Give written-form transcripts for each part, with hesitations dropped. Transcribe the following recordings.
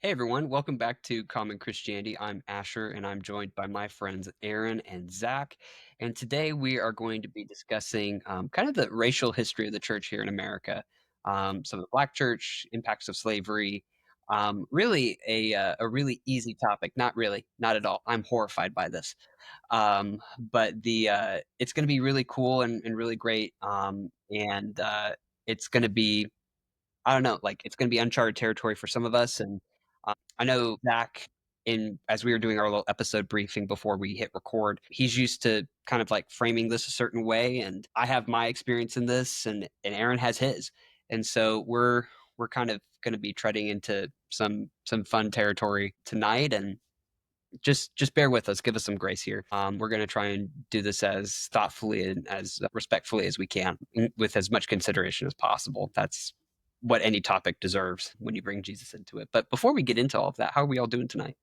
Hey everyone, welcome back to Common Christianity. I'm Asher and I'm joined by my friends Aaron and Zach. And today we are going to be discussing kind of the racial history of the church here in America, some of the Black church, impacts of slavery. Really a really easy topic. Not really, not at all. I'm horrified by this. But the it's going to be really cool and really great. And it's going to be, I don't know, like it's going to be uncharted territory for some of us. And I know Zach, in as we were doing our little episode briefing before we hit record, he's used to kind of like framing this a certain way, and I have my experience in this, and Aaron has his, and so we're kind of going to be treading into some fun territory tonight, and just bear with us, give us some grace here. We're going to try and do this as thoughtfully and as respectfully as we can, with as much consideration as possible. That's what any topic deserves when you bring Jesus into it. But before we get into all of that, how are we all doing tonight?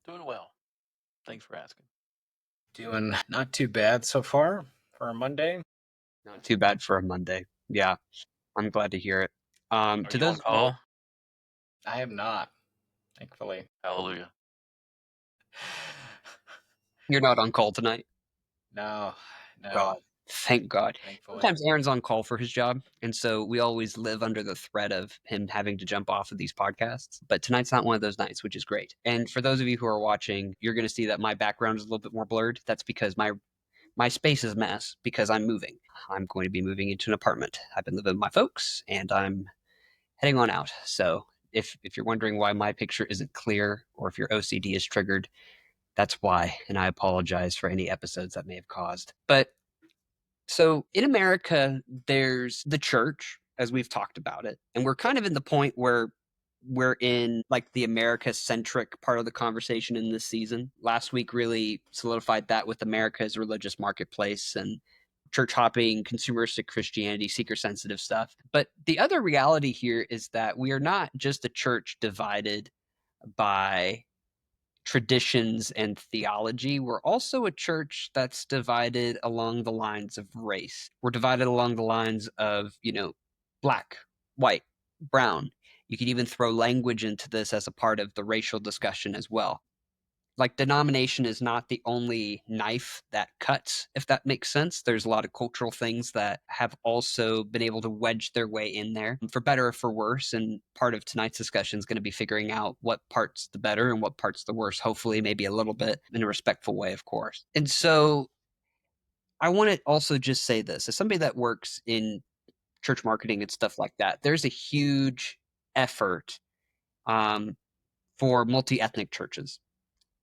Doing well. Thanks for asking. Doing not too bad so far for a Monday. Not too bad for a Monday. Yeah, I'm glad to hear it. Are To you on those, call? I am not, thankfully. Hallelujah. you're not on call tonight. No, God, thank God. thankfully. Sometimes Aaron's on call for his job, and so we always live under the threat of him having to jump off of these podcasts. But tonight's not one of those nights, which is great. And for those of you who are watching, you're going to see that my background is a little bit more blurred. That's because my space is a mess because I'm moving. I'm going to be moving into an apartment. I've been living with my folks, and I'm heading on out. So if you're wondering why my picture isn't clear, or if your OCD is triggered, that's why. And I apologize for any episodes that may have caused. But so in America, there's the church, as we've talked about it, and we're kind of in the point where we're in like the America centric part of the conversation in this season. Last week really solidified that with America's religious marketplace and church hopping, consumeristic Christianity, seeker sensitive stuff. But the other reality here is that we are not just a church divided by traditions and theology. We're also a church that's divided along the lines of race. We're divided along the lines of, black, white, brown. You could even throw language into this as a part of the racial discussion as well. Like, denomination is not the only knife that cuts, if that makes sense. There's a lot of cultural things that have also been able to wedge their way in there, for better or for worse. And part of tonight's discussion is going to be figuring out what part's the better and what part's the worse, hopefully, maybe a little bit in a respectful way, of course. And so I want to also just say this as somebody that works in church marketing and stuff like that, there's a huge effort um, for multi ethnic churches.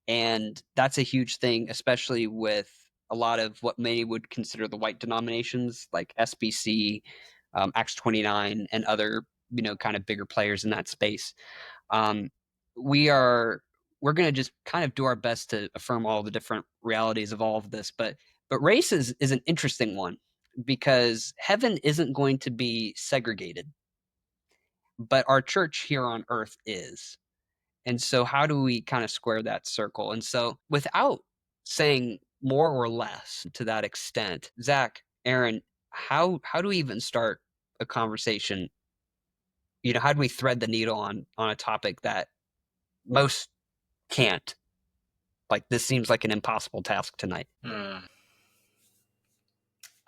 And that's a huge thing, especially with a lot of what many would consider the white denominations like SBC, Acts 29, and other, kind of bigger players in that space. Um, we are we're going to just kind of do our best to affirm all the different realities of all of this, but race is an interesting one because heaven isn't going to be segregated, but our church here on earth is. And so how do we kind of square that circle? And so without saying more or less to that extent, Zach, Aaron, how do we even start a conversation? How do we thread the needle on a topic that most can't? Like, this seems like an impossible task tonight.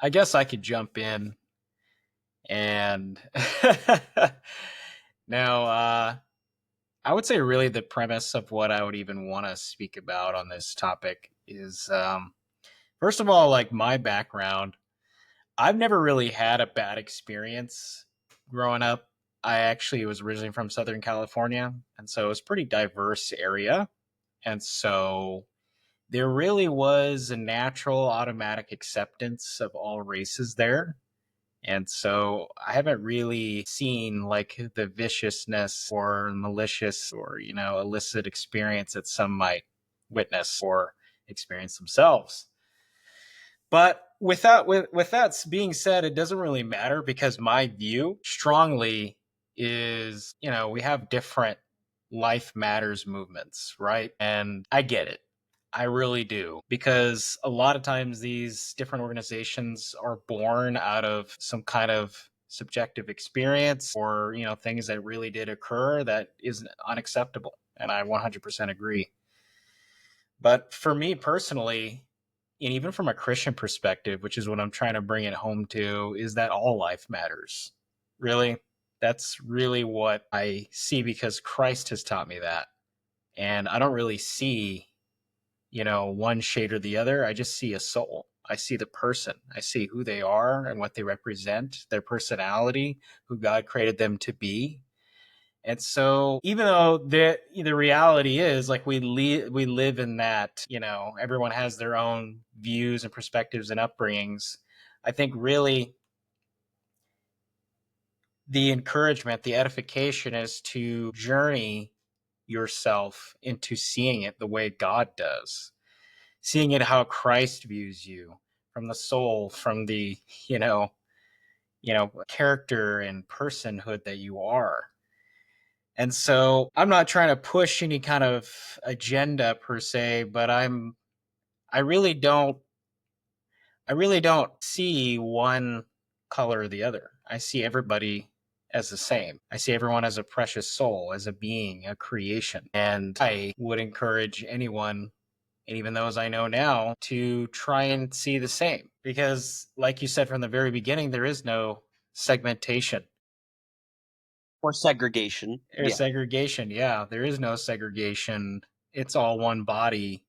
I guess I could jump in and now I would say really the premise of what I would even want to speak about on this topic is first of all, like my background, I've never really had a bad experience growing up. I actually was originally from Southern California, and so it was a pretty diverse area. And so there really was a natural automatic acceptance of all races there. And so I haven't really seen like the viciousness or malicious or, illicit experience that some might witness or experience themselves. But with that being said, it doesn't really matter because my view strongly is, we have different life matters movements, right? And I get it. I really do. Because a lot of times these different organizations are born out of some kind of subjective experience or, things that really did occur that is unacceptable. And I 100% agree. But for me personally, and even from a Christian perspective, which is what I'm trying to bring it home to, is that all life matters. Really, that's really what I see because Christ has taught me that. And I don't really see, one shade or the other. I just see a soul. I see the person. I see who they are and what they represent, their personality, who God created them to be. And so, even though the reality is like we live in that, everyone has their own views and perspectives and upbringings. I think really the encouragement, the edification is to journey yourself into seeing it the way God does, seeing it how Christ views you from the soul, from the, character and personhood that you are. And so I'm not trying to push any kind of agenda per se, but I really don't I really don't see one color or the other. I see everybody as the same. I see everyone as a precious soul, as a being, a creation. And I would encourage anyone, and even those I know now, to try and see the same. Because, like you said from the very beginning, there is no segmentation. Or segregation. There's segregation. Yeah, there is no segregation. It's all one body,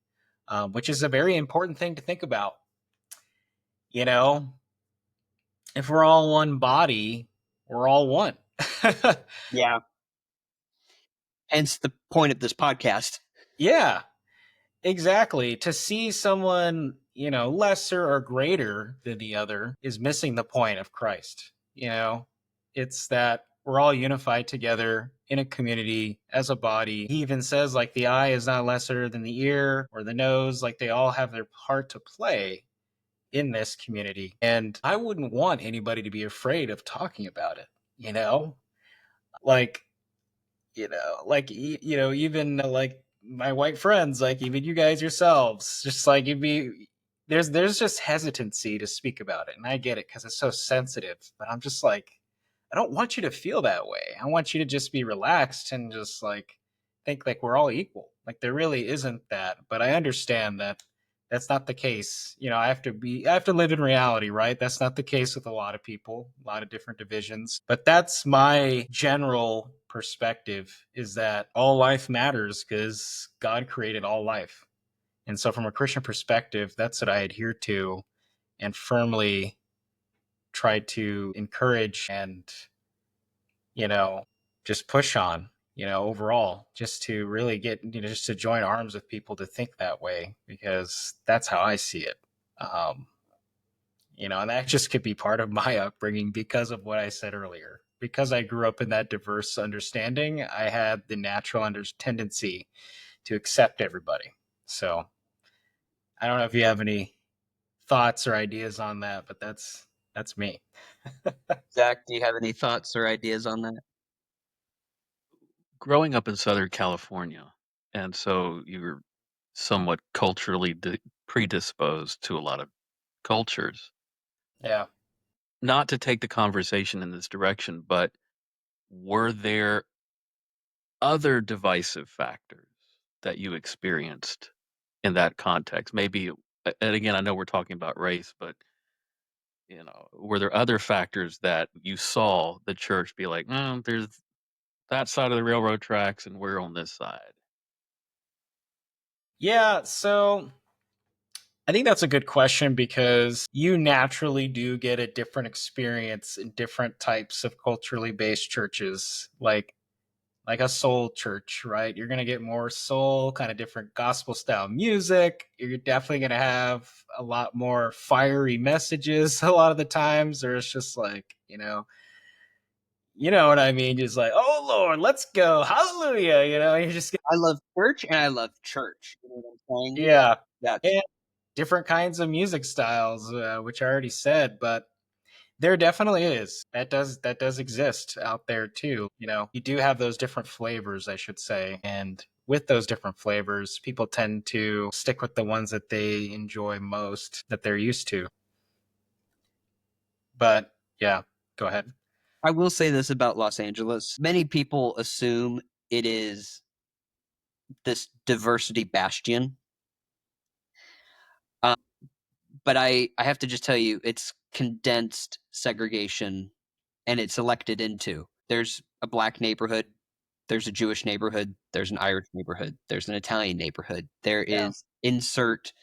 which is a very important thing to think about. You know, if we're all one body, we're all one. Yeah. Hence the point of this podcast. Yeah, exactly. To see someone, lesser or greater than the other is missing the point of Christ. It's that we're all unified together in a community as a body. He even says, like, the eye is not lesser than the ear or the nose. Like, they all have their part to play in this community. And I wouldn't want anybody to be afraid of talking about it, like, even like my white friends, like even you guys yourselves, just like there's just hesitancy to speak about it. And I get it because it's so sensitive, but I'm just like, I don't want you to feel that way. I want you to just be relaxed and just like think like we're all equal. Like there really isn't that, but I understand that that's not the case. I have to live in reality, right? That's not the case with a lot of people, a lot of different divisions. But that's my general perspective, is that all life matters because God created all life. And so from a Christian perspective, that's what I adhere to and firmly try to encourage and, you know, just push on, overall, just to really get, just to join arms with people to think that way, because that's how I see it. Um, and that just could be part of my upbringing because of what I said earlier. Because I grew up in that diverse understanding, I had the natural tendency to accept everybody. So I don't know if you have any thoughts or ideas on that, but that's me. Zach, do you have any thoughts or ideas on that? Growing up in Southern California, and so you're somewhat culturally predisposed to a lot of cultures. Yeah. Not to take the conversation in this direction, but were there other divisive factors that you experienced in that context? Maybe, and again, I know we're talking about race, but were there other factors that you saw the church be like, there's that side of the railroad tracks, and we're on this side? Yeah. So I think that's a good question because you naturally do get a different experience in different types of culturally based churches, like a soul church, right? You're going to get more soul, kind of different gospel style music. You're definitely going to have a lot more fiery messages a lot of the times, or it's just like, you know what I mean? Just like, oh Lord, let's go. Hallelujah. You're just, I love church and I love church. You know what I'm saying? yeah. That's And different kinds of music styles, which I already said, but there definitely is. That does exist out there too. You do have those different flavors, I should say. And with those different flavors, people tend to stick with the ones that they enjoy most, that they're used to. But yeah, go ahead. I will say this about Los Angeles. Many people assume it is this diversity bastion. But I have to just tell you, it's condensed segregation and it's elected into. There's a black neighborhood, there's a Jewish neighborhood, there's an Irish neighborhood, there's an Italian neighborhood. There Yeah. is insert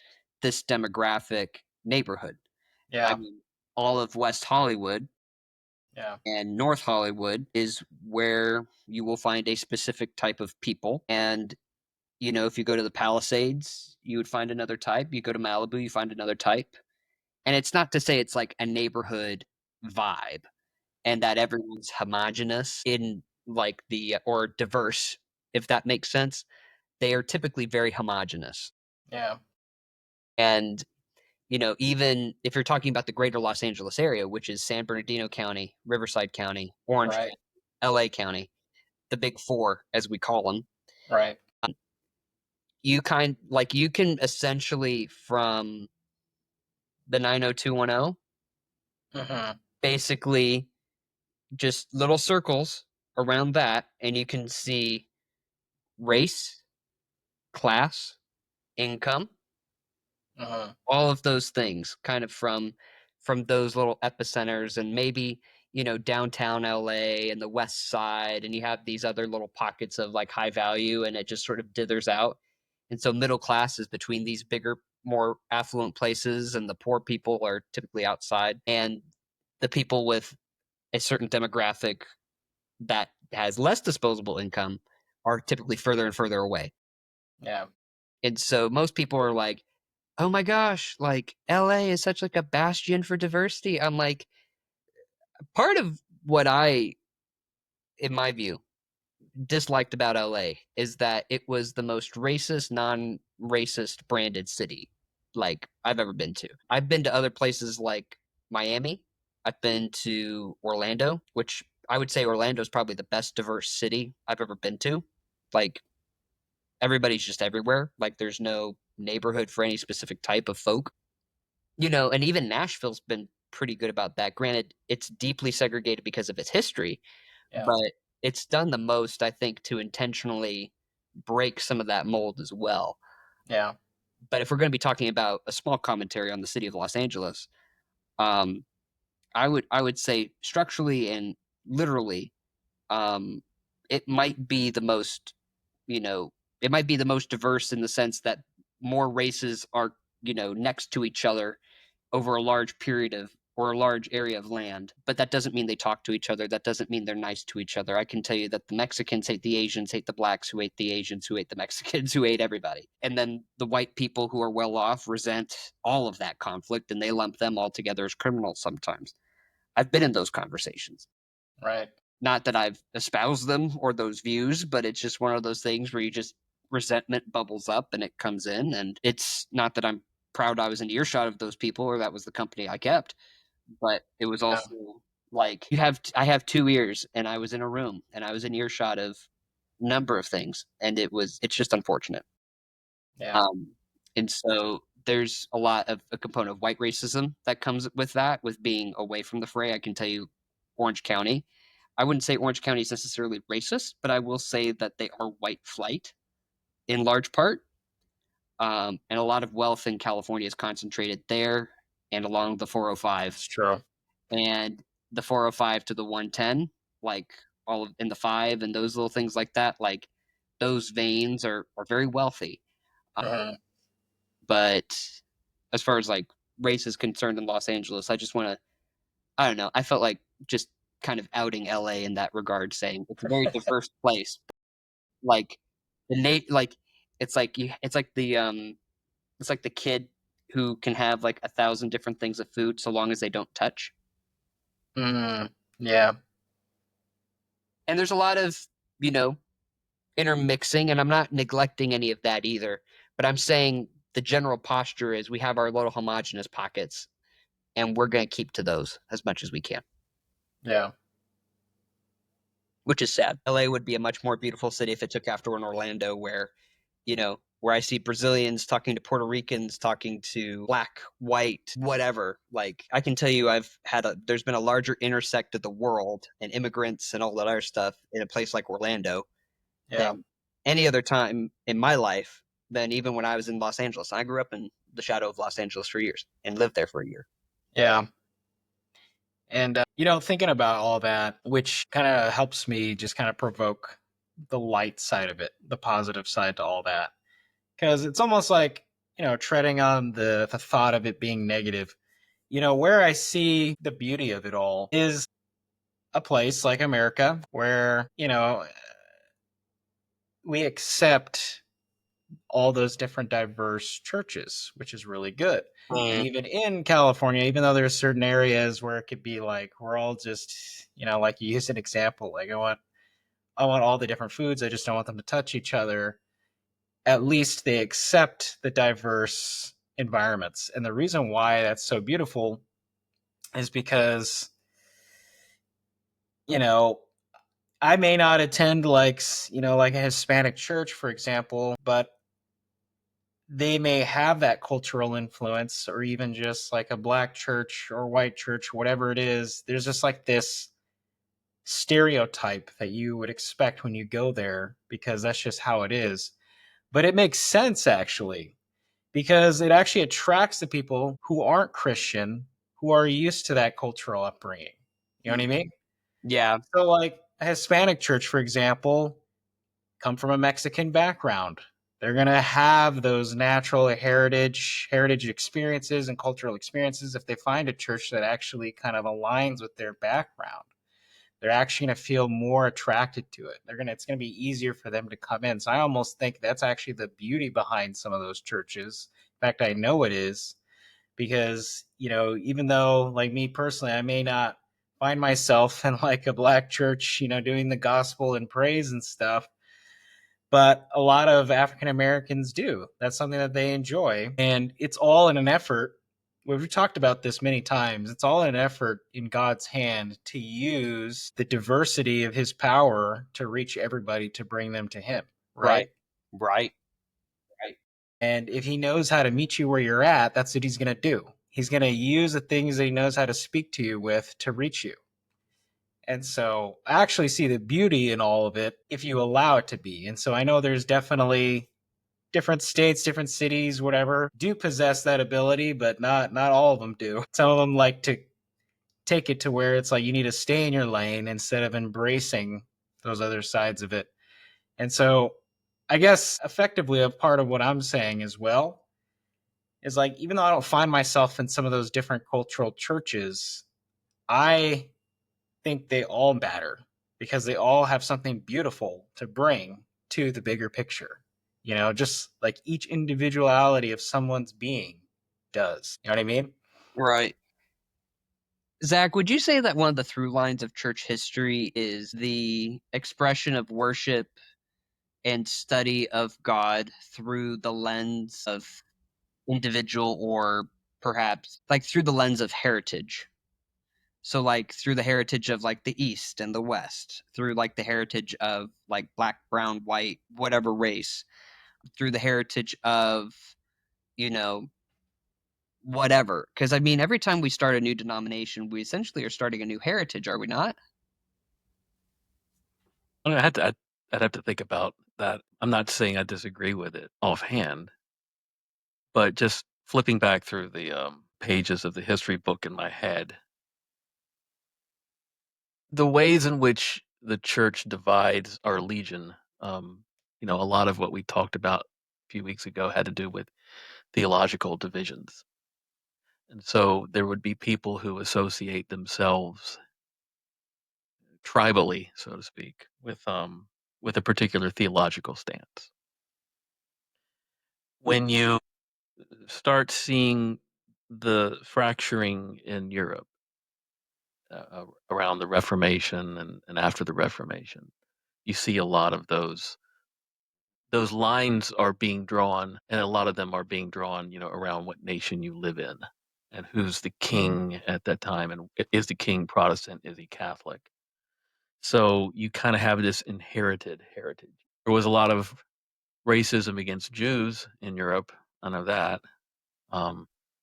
this demographic neighborhood. I Yeah. mean, all of West Hollywood Yeah. and North Hollywood is where you will find a specific type of people. And, if you go to the Palisades, you would find another type. You go to Malibu, you find another type. And it's not to say it's like a neighborhood vibe and that everyone's homogenous in like or diverse, if that makes sense. They are typically very homogenous. Yeah. And, even if you're talking about the greater Los Angeles area, which is San Bernardino County, Riverside County, Orange Right. County, LA County, the big four, as we call them, Right. you can essentially from the 90210 Mm-hmm. basically just little circles around that, and you can see race, class, income, Mm-hmm. all of those things kind of from those little epicenters, and maybe downtown LA and the west side, and you have these other little pockets of like high value, and it just sort of dithers out. And so middle class is between these bigger, more affluent places, and the poor people are typically outside, and the people with a certain demographic that has less disposable income are typically further and further away. Yeah. And so most people are like, "Oh my gosh, like LA is such like a bastion for diversity." I'm like, part of what I, in my view, disliked about LA is that it was the most racist, non-racist branded city like I've ever been to. I've been to other places like Miami. I've been to Orlando, which I would say Orlando is probably the best diverse city I've ever been to. Like everybody's just everywhere. Like there's no neighborhood for any specific type of folk. And even Nashville's been pretty good about that. Granted, it's deeply segregated because of its history, Yeah. but it's done the most, I think, to intentionally break some of that mold as well. Yeah. But if we're going to be talking about a small commentary on the city of Los Angeles, um, I would say structurally and literally, um, it might be the most, you know, it might be the most diverse in the sense that more races are, next to each other over a large period of or a large area of land. But that doesn't mean they talk to each other. That doesn't mean they're nice to each other. I can tell you that the Mexicans hate the Asians, hate the blacks, who hate the Asians, who hate the Mexicans, who hate everybody. And then the white people who are well off resent all of that conflict and they lump them all together as criminals sometimes. I've been in those conversations. Right. Not that I've espoused them or those views, but it's just one of those things where you just resentment bubbles up and it comes in. And it's not that I'm proud I was in earshot of those people or that was the company I kept, but it was Yeah. also like I have two ears and I was in a room and I was in earshot of a number of things, and it's just unfortunate. Yeah. Um, and so there's a component of white racism that comes with that, with being away from the fray. I can tell you, Orange County. I wouldn't say Orange County is necessarily racist, but I will say that they are white flight in large part. And a lot of wealth in California is concentrated there and along the 405 It's true. and the 405 to the 110, like all of in the five and those little things like that. Like those veins are very wealthy. Mm-hmm. But as far as like race is concerned in Los Angeles, I just want to, I don't know, I felt like just kind of outing LA in that regard, saying it's a very diverse place. Like like it's like the kid who can have like 1,000 different things of food so long as they don't touch. Mm. Yeah. And there's a lot of, you know, intermixing, and I'm not neglecting any of that either. But I'm saying the general posture is we have our little homogenous pockets, and we're going to keep to those as much as we can, Yeah. which is sad. LA would be a much more beautiful city if it took after an Orlando, where, where I see Brazilians talking to Puerto Ricans, talking to black, white, whatever. Like, I can tell you there's been a larger intersect of the world and immigrants and all that other stuff in a place like Orlando Yeah. than any other time in my life than even when I was in Los Angeles. I grew up in the shadow of Los Angeles for years and lived there for a year. Yeah. And, thinking about all that, which kind of helps me just kind of provoke the light side of it, the positive side to all that. Because it's almost like, treading on the thought of it being negative. Where I see the beauty of it all is a place like America where, we accept all those different diverse churches, which is really good. And even in California, even though there's certain areas where it could be like we're all just, like you use an example, like I want all the different foods, I just don't want them to touch each other. At least they accept the diverse environments. And the reason why that's so beautiful is because, I may not attend like a Hispanic church, for example, but they may have that cultural influence, or even just like a black church or white church, whatever it is. There's just like this stereotype that you would expect when you go there because that's just how it is. But it makes sense actually, because it actually attracts the people who aren't Christian, who are used to that cultural upbringing. You know what I mean? Yeah. So, like a Hispanic church, for example, come from a Mexican background. They're going to have those natural heritage experiences and cultural experiences. If they find a church that actually kind of aligns with their background, they're actually going to feel more attracted to it. It's going to be easier for them to come in. So I almost think that's actually the beauty behind some of those churches. In fact, I know it is, because, even though, like me personally, I may not find myself in like a black church, doing the gospel and praise and stuff, but a lot of African Americans do. That's something that they enjoy. And it's all in an effort. We've talked about this many times. It's all in an effort in God's hand to use the diversity of his power to reach everybody, to bring them to him. Right. Right. And if he knows how to meet you where you're at, that's what he's going to do. He's going to use the things that he knows how to speak to you with to reach you. And so I actually see the beauty in all of it if you allow it to be. And so I know there's definitely different states, different cities, whatever, do possess that ability, but not all of them do. Some of them like to take it to where it's like you need to stay in your lane instead of embracing those other sides of it. And so I guess effectively a part of what I'm saying as well is like, even though I don't find myself in some of those different cultural churches, I think they all matter because they all have something beautiful to bring to the bigger picture. Just like each individuality of someone's being does. You know what I mean? Right. Zach, would you say that one of the through lines of church history is the expression of worship and study of God through the lens of individual, or perhaps like through the lens of heritage? So like through the heritage of like the East and the West, through like the heritage of like black, brown, white, whatever race, through the heritage of, you know, whatever. Because I mean, every time we start a new denomination, we essentially are starting a new heritage, are we not? I'd have to think about that. I'm not saying I disagree with it offhand, but just flipping back through the pages of the history book in my head, the ways in which the church divides our legion, a lot of what we talked about a few weeks ago had to do with theological divisions. And so there would be people who associate themselves tribally, so to speak, with a particular theological stance. When you start seeing the fracturing in Europe around the Reformation and after the Reformation, you see a lot of those lines are being drawn, and a lot of them are being drawn, around what nation you live in and who's the king at that time, and is the king Protestant, is he Catholic? So you kind of have this inherited heritage. There was a lot of racism against Jews in Europe. I know that.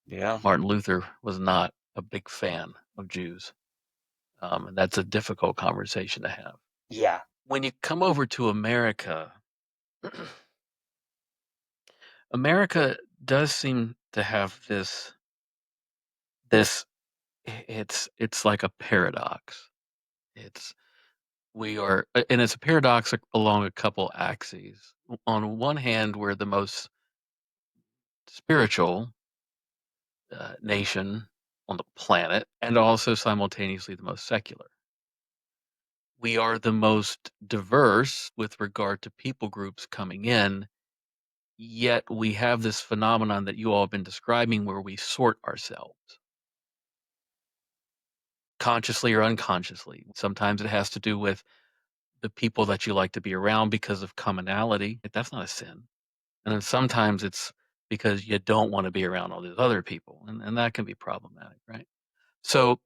Yeah. Martin Luther was not a big fan of Jews. And that's a difficult conversation to have. Yeah. When you come over to America, America does seem to have this it's like a paradox. It's and it's a paradox along a couple axes. On one hand, we're the most spiritual nation on the planet, and also simultaneously the most secular. We are the most diverse with regard to people groups coming in, yet we have this phenomenon that you all have been describing where we sort ourselves, consciously or unconsciously. Sometimes it has to do with the people that you like to be around because of commonality. That's not a sin. And then sometimes it's because you don't want to be around all these other people, and that can be problematic, right? So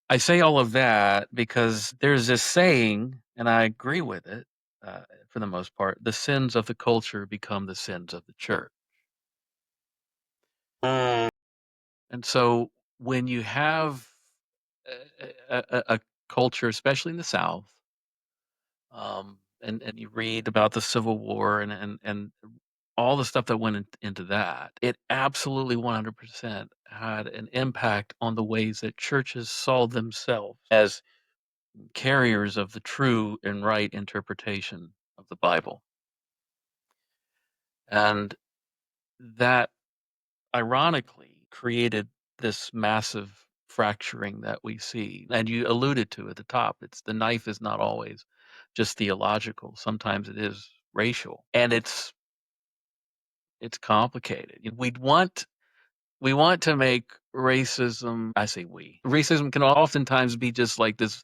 I say all of that because there's this saying, and I agree with it for the most part: the sins of the culture become the sins of the church. Mm. And so when you have a culture, especially in the South, and you read about the Civil War and all the stuff that went into that, it absolutely 100% had an impact on the ways that churches saw themselves as carriers of the true and right interpretation of the Bible. And that ironically created this massive fracturing that we see. And you alluded to at the top, it's the knife is not always just theological. Sometimes it is racial. And it's complicated. We want to make racism, I say we. Racism can oftentimes be just like this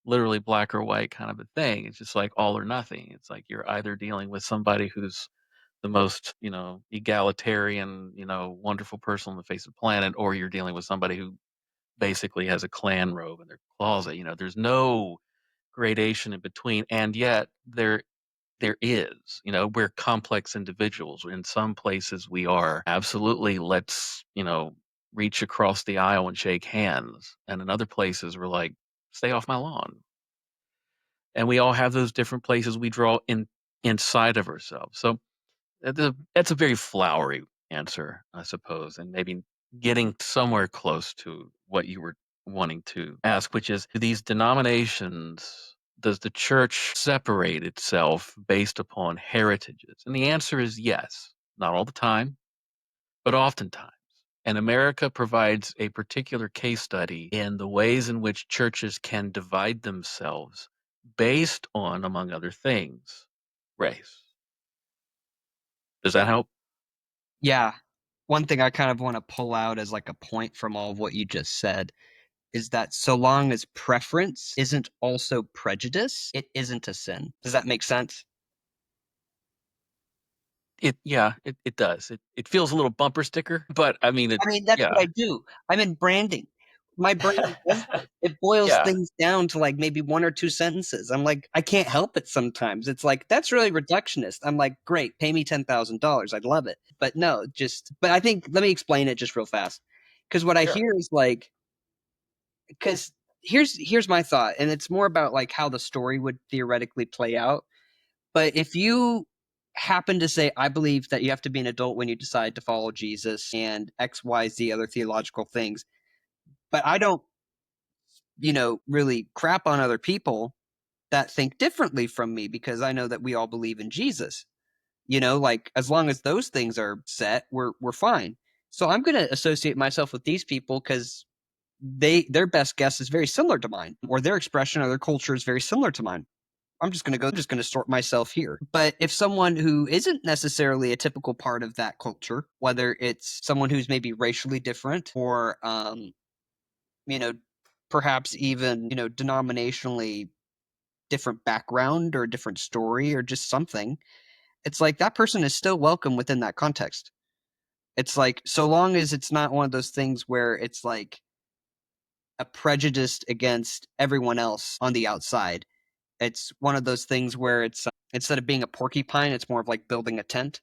literally black or white kind of a thing. It's just like all or nothing. It's like you're either dealing with somebody who's the most, egalitarian, wonderful person on the face of the planet, or you're dealing with somebody who basically has a Klan robe in their closet. There's no gradation in between, and yet there is. We're complex individuals. In some places we are absolutely, let's, reach across the aisle and shake hands. And in other places we're like, stay off my lawn. And we all have those different places we draw inside of ourselves. So that's a very flowery answer, I suppose, and maybe getting somewhere close to what you were wanting to ask, which is, do these denominations, does the church separate itself based upon heritages? And the answer is yes. Not all the time, but oftentimes. And America provides a particular case study in the ways in which churches can divide themselves based on, among other things, race. Does that help? Yeah. One thing I kind of want to pull out as like a point from all of what you just said is that so long as preference isn't also prejudice, it isn't a sin. Does that make sense? It does. It feels a little bumper sticker, but I mean I mean, that's what yeah. I do. I'm in branding. My brain does this. It boils Yeah. things down to like maybe one or two sentences. I'm like, I can't help it sometimes. It's like, that's really reductionist. I'm like, great, pay me $10,000. I'd love it. But no, but I think, let me explain it just real fast. Because what I Sure. hear is like, because here's my thought, and it's more about like how the story would theoretically play out. But if you happen to say, I believe that you have to be an adult when you decide to follow Jesus and X, Y, Z other theological things, but I don't, really crap on other people that think differently from me because I know that we all believe in Jesus. Like as long as those things are set, we're fine. So I'm going to associate myself with these people because their best guess is very similar to mine, or their expression or their culture is very similar to mine. I'm just going to sort myself here. But if someone who isn't necessarily a typical part of that culture, whether it's someone who's maybe racially different or, you know, perhaps even, denominationally different background or different story or just something, it's like that person is still welcome within that context. It's like, so long as it's not one of those things where it's like a prejudice against everyone else on the outside. It's one of those things where it's instead of being a porcupine, it's more of like building a tent,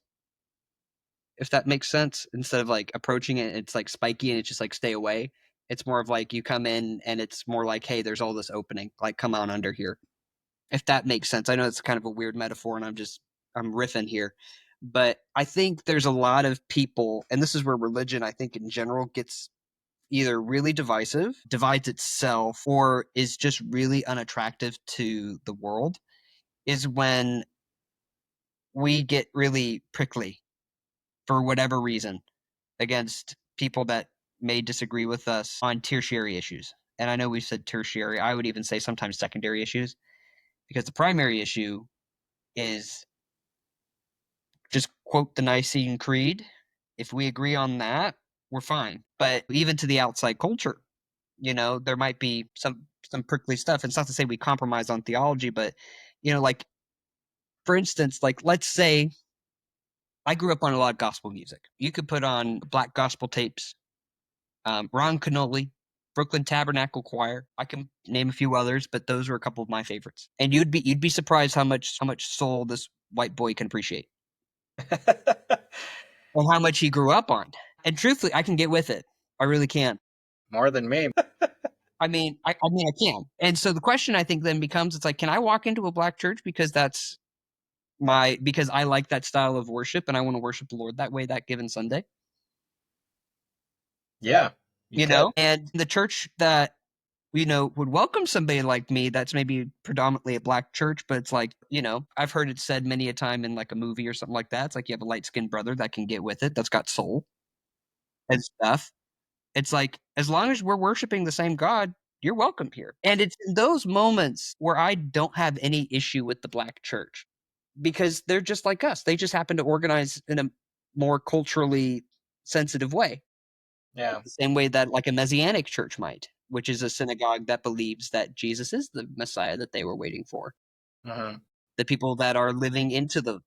if that makes sense. Instead of like approaching it, it's like spiky and it's just like stay away. It's more of like you come in and it's more like, hey, there's all this opening, like come on under here. If that makes sense. I know it's kind of a weird metaphor and I'm riffing here. But I think there's a lot of people, and this is where religion, I think in general, gets either really divisive, divides itself, or is just really unattractive to the world, is when we get really prickly for whatever reason against people that may disagree with us on tertiary issues. And I know we said tertiary, I would even say sometimes secondary issues, because the primary issue is just quote the Nicene Creed. If we agree on that, we're fine. But even to the outside culture, there might be some prickly stuff. It's not to say we compromise on theology, but like for instance, like let's say I grew up on a lot of gospel music. You could put on black gospel tapes, Ron Canoli, Brooklyn Tabernacle Choir. I can name a few others, but those were a couple of my favorites. And you'd be surprised how much soul this white boy can appreciate and how much he grew up on. And truthfully, I can get with it. I really can. More than me. I can. And so the question I think then becomes, it's like, can I walk into a black church because because I like that style of worship and I want to worship the Lord that way that given Sunday? Yeah. You could. And the church that would welcome somebody like me that's maybe predominantly a black church, but it's like, I've heard it said many a time in like a movie or something like that. It's like you have a light-skinned brother that can get with it, that's got soul and stuff. It's like, as long as we're worshiping the same God, you're welcome here. And it's in those moments where I don't have any issue with the black church because they're just like us. They just happen to organize in a more culturally sensitive way. Yeah. The same way that like a Messianic church might, which is a synagogue that believes that Jesus is the Messiah that they were waiting for. Mm-hmm. The people that are living into the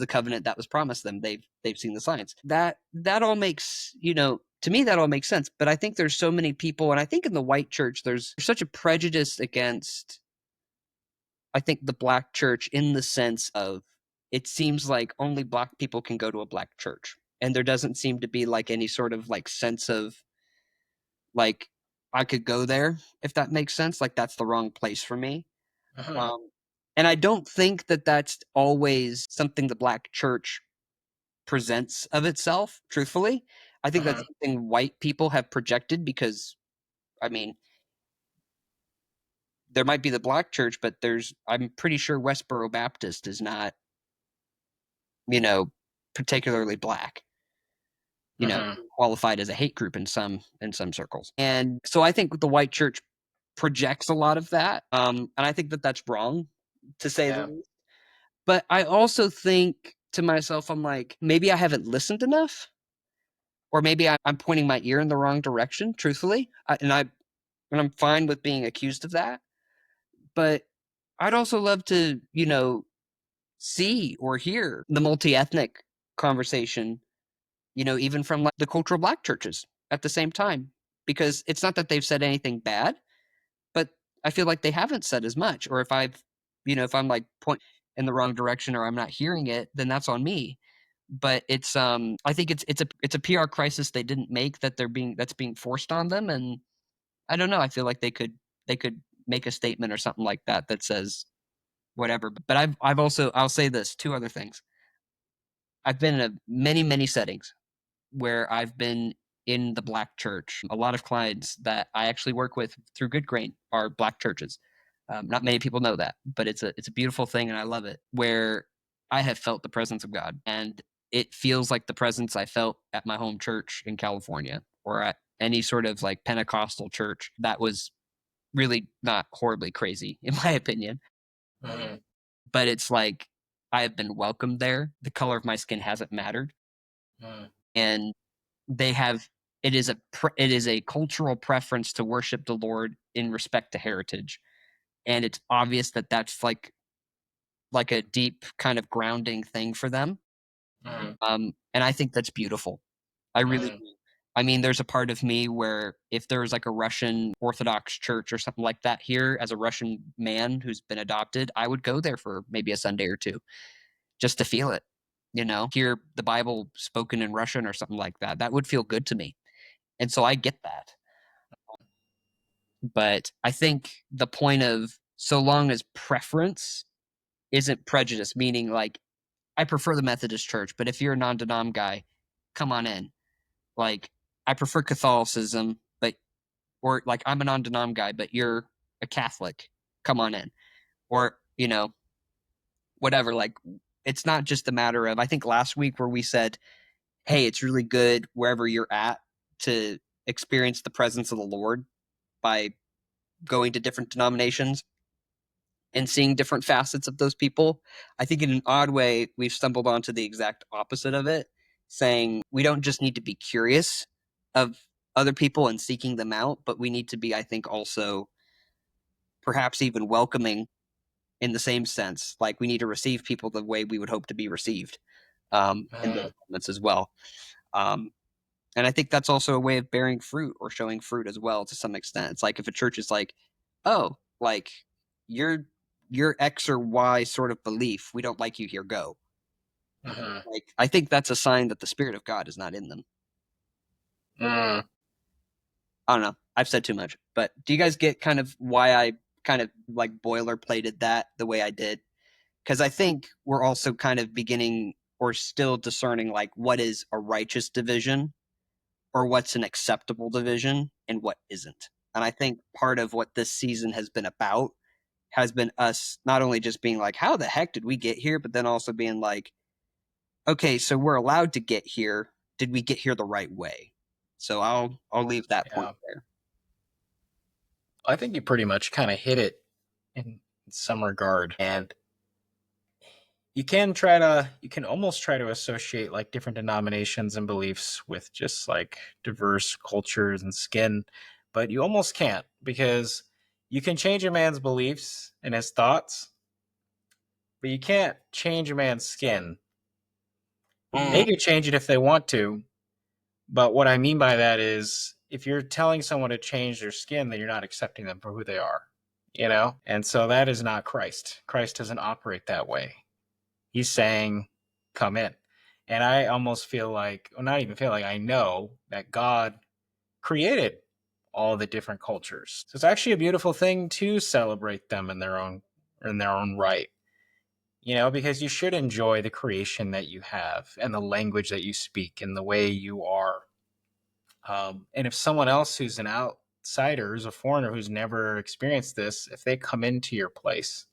covenant that was promised them, they've seen the signs. That all makes, to me that all makes sense. But I think there's so many people, and I think in the white church there's such a prejudice against, I think, the black church, in the sense of it seems like only black people can go to a black church. And there doesn't seem to be like any sort of like sense of like I could go there, if that makes sense. Like that's the wrong place for me. Mm-hmm. And I don't think that that's always something the black church presents of itself, truthfully. I think that's something white people have projected because, I mean, there might be the black church, but I'm pretty sure Westboro Baptist is not, particularly black, qualified as a hate group in some circles. And so I think the white church projects a lot of that. And I think that that's wrong, to say the least. But I also think to myself, I'm like, maybe I haven't listened enough, or maybe I'm pointing my ear in the wrong direction, truthfully. And I'm fine with being accused of that. But I'd also love to, see or hear the multi-ethnic conversation, even from like the cultural black churches at the same time. Because it's not that they've said anything bad, but I feel like they haven't said as much. Or if I'm like pointing in the wrong direction or I'm not hearing it, then that's on me. But it's I think it's a PR crisis they didn't make that's being forced on them. And I don't know, I feel like they could make a statement or something like that that says whatever. But I'll say this, two other things. I've been in many, many settings where I've been in the black church. A lot of clients that I actually work with through Good Grain are black churches. Not many people know that, but it's a beautiful thing, and I love it. Where I have felt the presence of God, and it feels like the presence I felt at my home church in California, or at any sort of like Pentecostal church that was really not horribly crazy, in my opinion. Mm-hmm. But it's like I have been welcomed there. The color of my skin hasn't mattered, and they have it is a cultural preference to worship the Lord in respect to heritage. And it's obvious that that's like a deep kind of grounding thing for them. Mm-hmm. And I think that's beautiful. I really do. I mean, there's a part of me where if there was like a Russian Orthodox church or something like that here as a Russian man who's been adopted, I would go there for maybe a Sunday or two just to feel it, hear the Bible spoken in Russian or something like that. That would feel good to me. And so I get that. But I think the point of so long as preference isn't prejudice, meaning like I prefer the Methodist Church, but if you're a non-denom guy, come on in. Like I prefer Catholicism, but or like I'm a non-denom guy, but you're a Catholic, come on in. Or, whatever. Like it's not just a matter of I think last week where we said, hey, it's really good wherever you're at to experience the presence of the Lord by going to different denominations and seeing different facets of those people. I think in an odd way, we've stumbled onto the exact opposite of it, saying we don't just need to be curious of other people and seeking them out, but we need to be, I think, also perhaps even welcoming in the same sense. Like we need to receive people the way we would hope to be received in those moments as well. Um, and I think that's also a way of bearing fruit or showing fruit as well to some extent. It's like if a church is like, oh, like you're your X or Y sort of belief, we don't like you here, go. Like I think that's a sign that the Spirit of God is not in them. I don't know. I've said too much, but do you guys get kind of why I kind of like boilerplated that the way I did? Because I think we're also kind of beginning or still discerning like what is a righteous division or what's an acceptable division and what isn't. And I think part of what this season has been about has been us not only just being like, how the heck did we get here? But then also being like, okay, so we're allowed to get here. Did we get here the right way? So I'll leave that point there. I think you pretty much kind of hit it in some regard. And you can almost try to associate like different denominations and beliefs with just like diverse cultures and skin, but you almost can't, because you can change a man's beliefs and his thoughts, but you can't change a man's skin. They can change it if they want to, but what I mean by that is if you're telling someone to change their skin, then you're not accepting them for who they are, And so that is not Christ. Christ doesn't operate that way. He's saying, come in. And I almost feel like, well, not even feel like, I know that God created all the different cultures. So it's actually a beautiful thing to celebrate them in their own right. Because you should enjoy the creation that you have and the language that you speak and the way you are. And if someone else who's an outsider, who's a foreigner, who's never experienced this, if they come into your place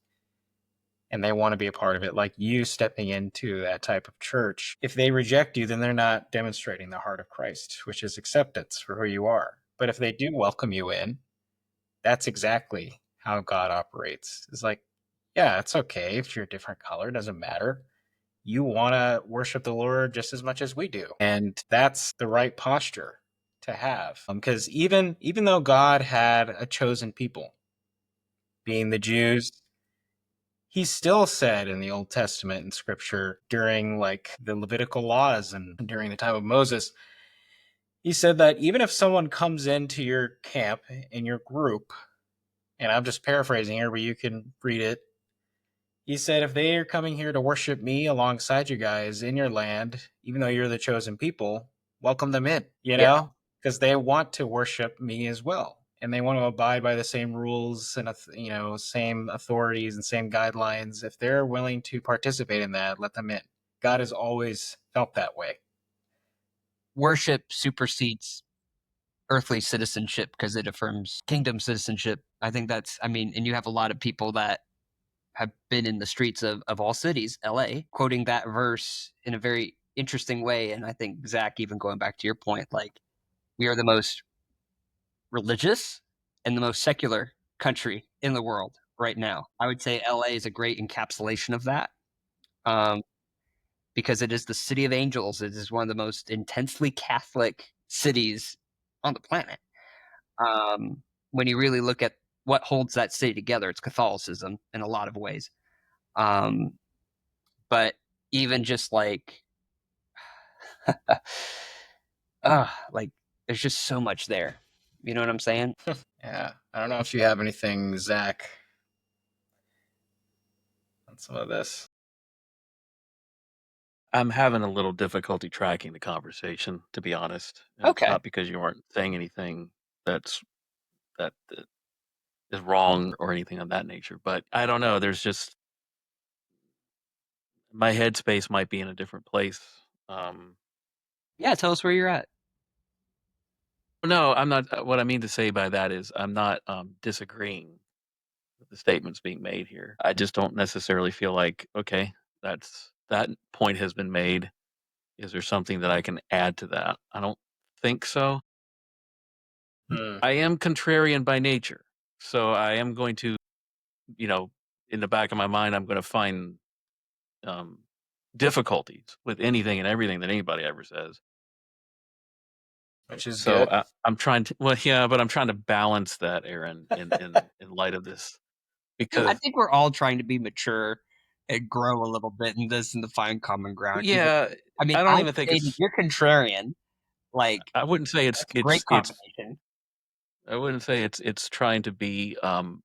and they want to be a part of it, like you stepping into that type of church, if they reject you, then they're not demonstrating the heart of Christ, which is acceptance for who you are. But if they do welcome you in, that's exactly how God operates. It's like, yeah, it's okay if you're a different color, doesn't matter. You want to worship the Lord just as much as we do. And that's the right posture to have. Because even though God had a chosen people, being the Jews, he still said in the Old Testament and scripture during like the Levitical laws and during the time of Moses, he said that even if someone comes into your camp, in your group, and I'm just paraphrasing here, but you can read it. He said, if they are coming here to worship me alongside you guys in your land, even though you're the chosen people, welcome them in, because they want to worship me as well. And they want to abide by the same rules and, same authorities and same guidelines. If they're willing to participate in that, let them in. God has always felt that way. Worship supersedes earthly citizenship because it affirms kingdom citizenship. I think and you have a lot of people that have been in the streets of all cities, LA, quoting that verse in a very interesting way. And I think, Zach, even going back to your point, like we are the most religious and the most secular country in the world right now. I would say LA is a great encapsulation of that. Because it is the city of angels. It is one of the most intensely Catholic cities on the planet. When you really look at what holds that city together, it's Catholicism in a lot of ways. But even just like There's just so much there. You know what I'm saying? Yeah. I don't know if you have anything, Zach, on some of this. I'm having a little difficulty tracking the conversation, to be honest, and it's Okay. not because you aren't saying anything that is wrong or anything of that nature, but I don't know. There's just my headspace might be in a different place. Um, Yeah, tell us where you're at. no, I'm not. What I mean to say by that is I'm not disagreeing with the statements being made here. I just don't necessarily feel like, okay, that point has been made. Is there something that I can add to that? I don't think so. Hmm. I am contrarian by nature, so I am going to, you know, in the back of my mind, I'm going to find um, difficulties with anything and everything that anybody ever says. Which is So good. I'm trying to, well, yeah, but I'm trying to balance that, Aaron, in light of this, I because think we're all trying to be mature and grow a little bit in this and to find common ground. Even, yeah, I mean, I don't I'm even think Canadian, it's. you're contrarian. Like, I wouldn't say that's a great it's. combination. I wouldn't say it's trying to be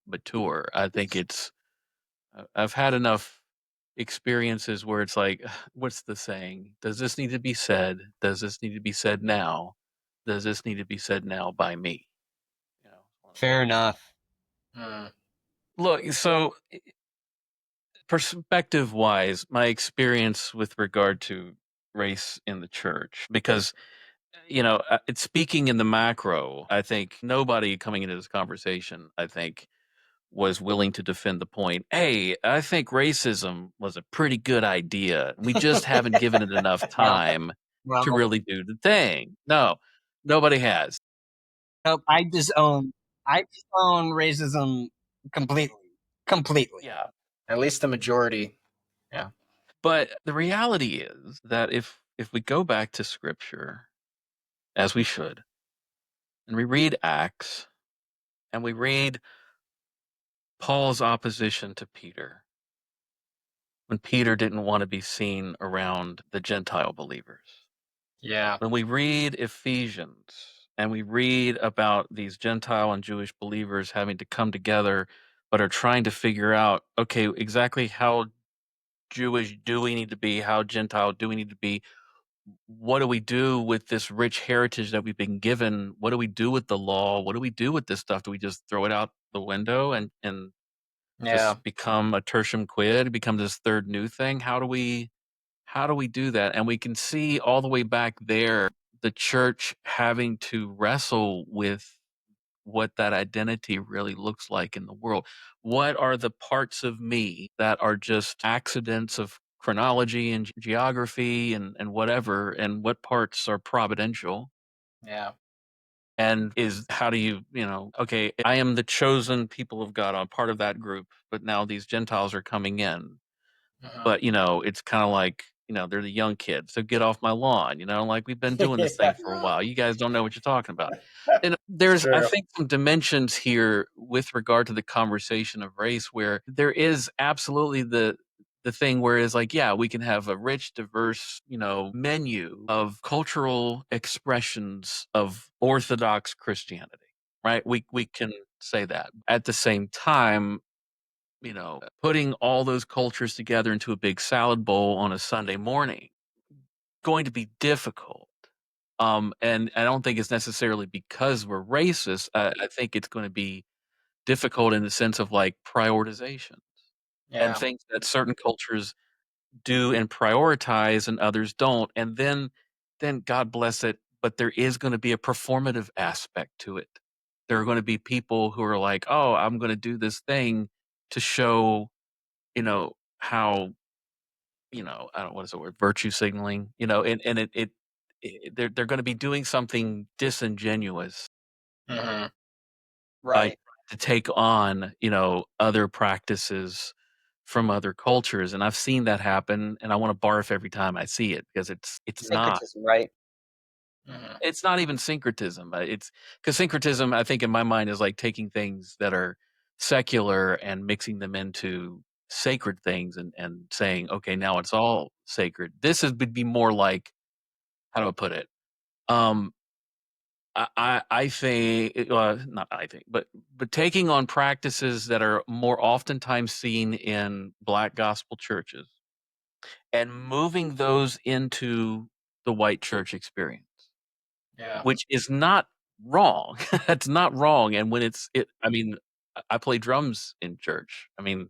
mature. I think it's. I've had enough experiences where it's like, what's the saying? Does this need to be said? Does this need to be said now? Does this need to be said now by me? You know, one of Fair those. enough. Hmm. Look, so perspective wise, my experience with regard to race in the church, because it's speaking in the macro. I think nobody coming into this conversation, I think, was willing to defend the point. Hey, I think racism was a pretty good idea. We just haven't given it enough Well, time to well, really do the thing. No, nobody has. nope. I disown racism completely. Completely. Yeah. At least the majority. Yeah. But the reality is that if we go back to scripture, as we should, and we read Acts, and we read Paul's opposition to Peter, when Peter didn't want to be seen around the Gentile believers. Yeah. When we read Ephesians and we read about these Gentile and Jewish believers having to come together, but are trying to figure out, okay, exactly how Jewish do we need to be? How Gentile do we need to be? What do we do with this rich heritage that we've been given? What do we do with the law? What do we do with this stuff? Do we just throw it out the window and Yeah. just become a tertium quid, become this third new thing? How do we do that? And we can see all the way back there the church having to wrestle with what that identity really looks like in the world. What are the parts of me that are just accidents of chronology and geography and whatever, and what parts are providential? Yeah. And is how do okay, I am the chosen people of God. I'm part of that group, but now these Gentiles are coming in. Mhm. But, it's kinda like, they're the young kids, so get off my lawn, like, we've been doing this thing Yeah. for a while. You guys don't know what you're talking about. And It's there's, I true. think, some dimensions here with regard to the conversation of race where there is absolutely the thing where it's like, yeah, we can have a rich, diverse, menu of cultural expressions of Orthodox Christianity, right? We can say that. At the same time, putting all those cultures together into a big salad bowl on a Sunday morning, going to be difficult. And I don't think it's necessarily because we're racist. I think it's going to be difficult in the sense of like prioritization and Yeah. things that certain cultures do and prioritize and others don't. And then God bless it, but there is going to be a performative aspect to it. There are going to be people who are like, oh, I'm going to do this thing to show how, I don't know, what is the word, virtue signaling, and they're going to be doing something disingenuous Hmm. by Right. to take on, other practices from other cultures. And I've seen that happen and I want to barf every time I see it because Syncretism, right? Hmm. it's not even syncretism. It's because syncretism, I think in my mind, is like taking things that are secular and mixing them into sacred things and saying, okay, now it's all sacred. Would be more like, how do I put it? Um, I think, not I think, but taking on practices that are more oftentimes seen in Black gospel churches and moving those into the white church experience, Yeah. which is not wrong. That's not wrong. And when I mean, I play drums in church. I mean,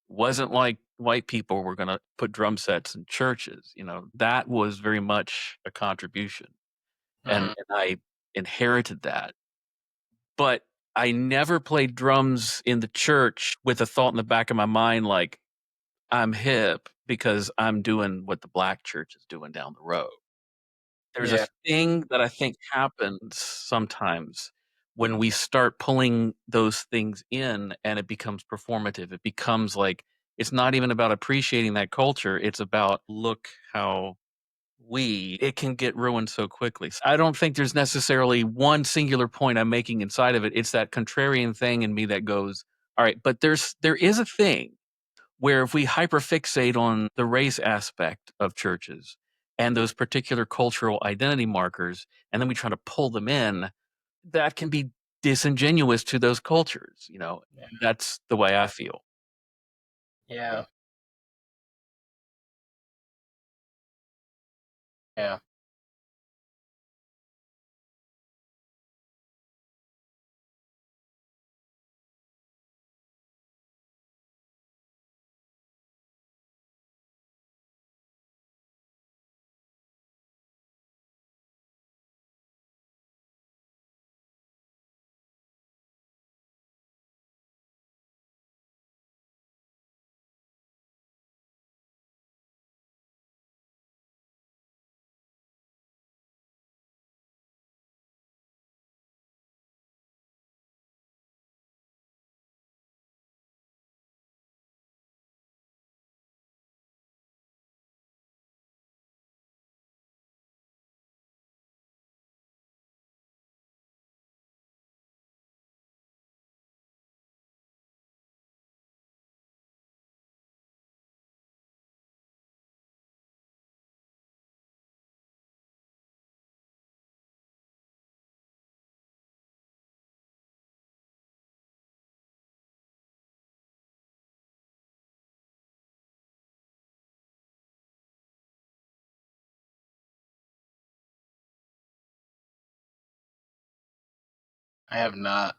wasn't like white people were going to put drum sets in churches. That was very much a contribution, Mhm. and I inherited that. But I never played drums in the church with a thought in the back of my mind like, I'm hip because I'm doing what the Black church is doing down the road. There's a Yeah. thing that I think happens sometimes when we start pulling those things in and it becomes performative. It becomes like it's not even about appreciating that culture. It's about look how it can get ruined so quickly. So I don't think there's necessarily one singular point I'm making inside of it. It's that contrarian thing in me that goes, all right, but there is a thing where if we hyperfixate on the race aspect of churches and those particular cultural identity markers, and then we try to pull them in, that can be disingenuous to those cultures. Yeah. That's the way I feel. Yeah. Yeah. I have not.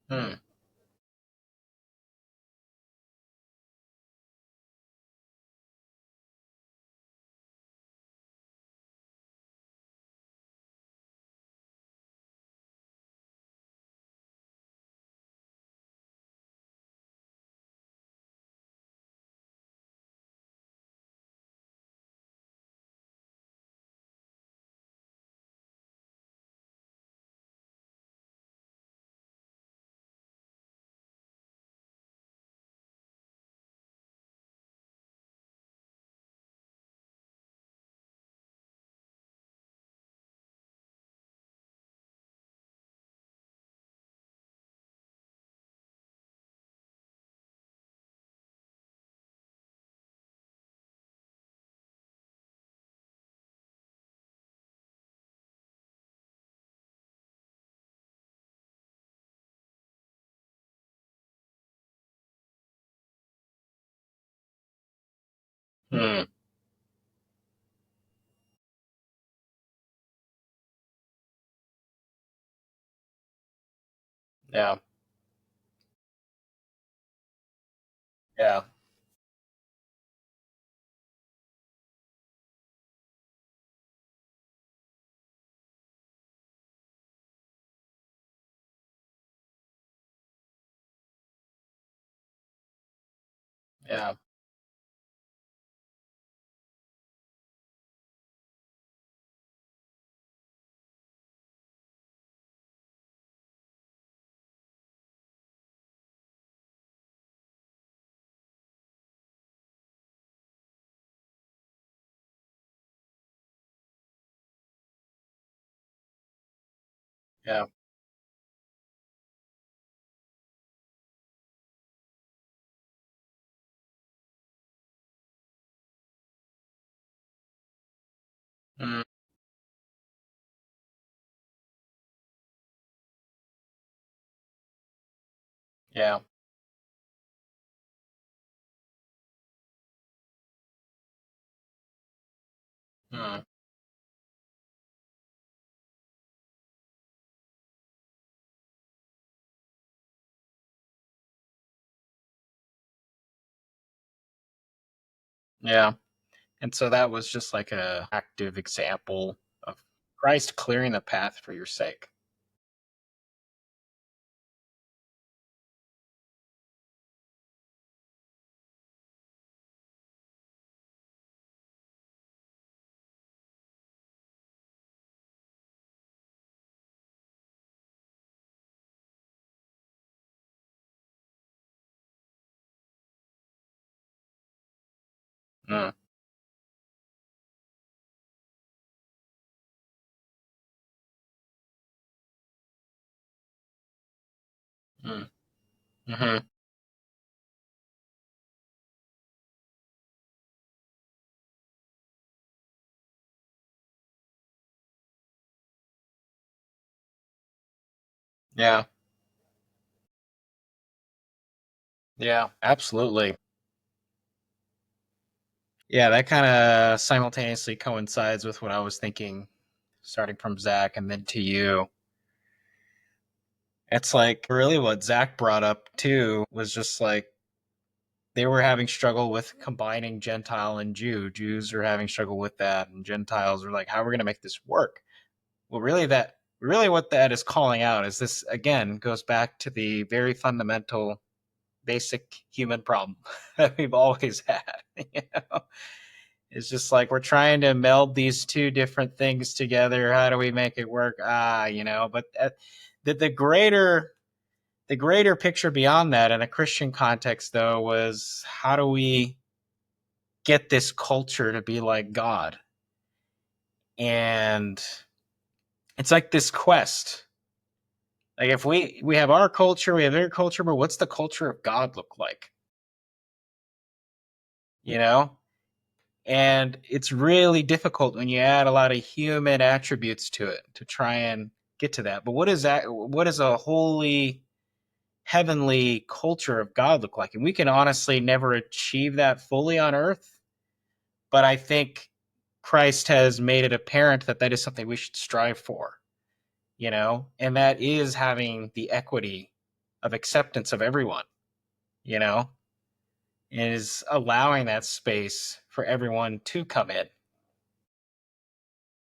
Hmm. Hmm. Yeah. Yeah. Yeah. Yeah. Mm, yeah. Mm, yeah. And so that was just like a active example of Christ clearing the path for your sake. Mm, mm, hmm. Yeah. Yeah. Absolutely. Yeah, that kind of simultaneously coincides with what I was thinking, starting from Zach and then to you. It's like really what Zach brought up too was just like they were having struggle with combining Gentile and Jew. Jews are having struggle with that, and Gentiles are like, how are we going to make this work? Well, really what that is calling out is this again goes back to the very fundamental, basic human problem that we've always had. You know, it's just like we're trying to meld these two different things together. How do we make it work? But the greater picture beyond that in a Christian context, though, was how do we get this culture to be like God? And it's like this quest. Like if we have our culture, we have their culture, but what's the culture of God look like? You know? And it's really difficult when you add a lot of human attributes to it to try and get to that. But what is that? What does a holy, heavenly culture of God look like? And we can honestly never achieve that fully on earth. But I think Christ has made it apparent that that is something we should strive for, and that is having the equity of acceptance of everyone, you know, is allowing that space for everyone to come in,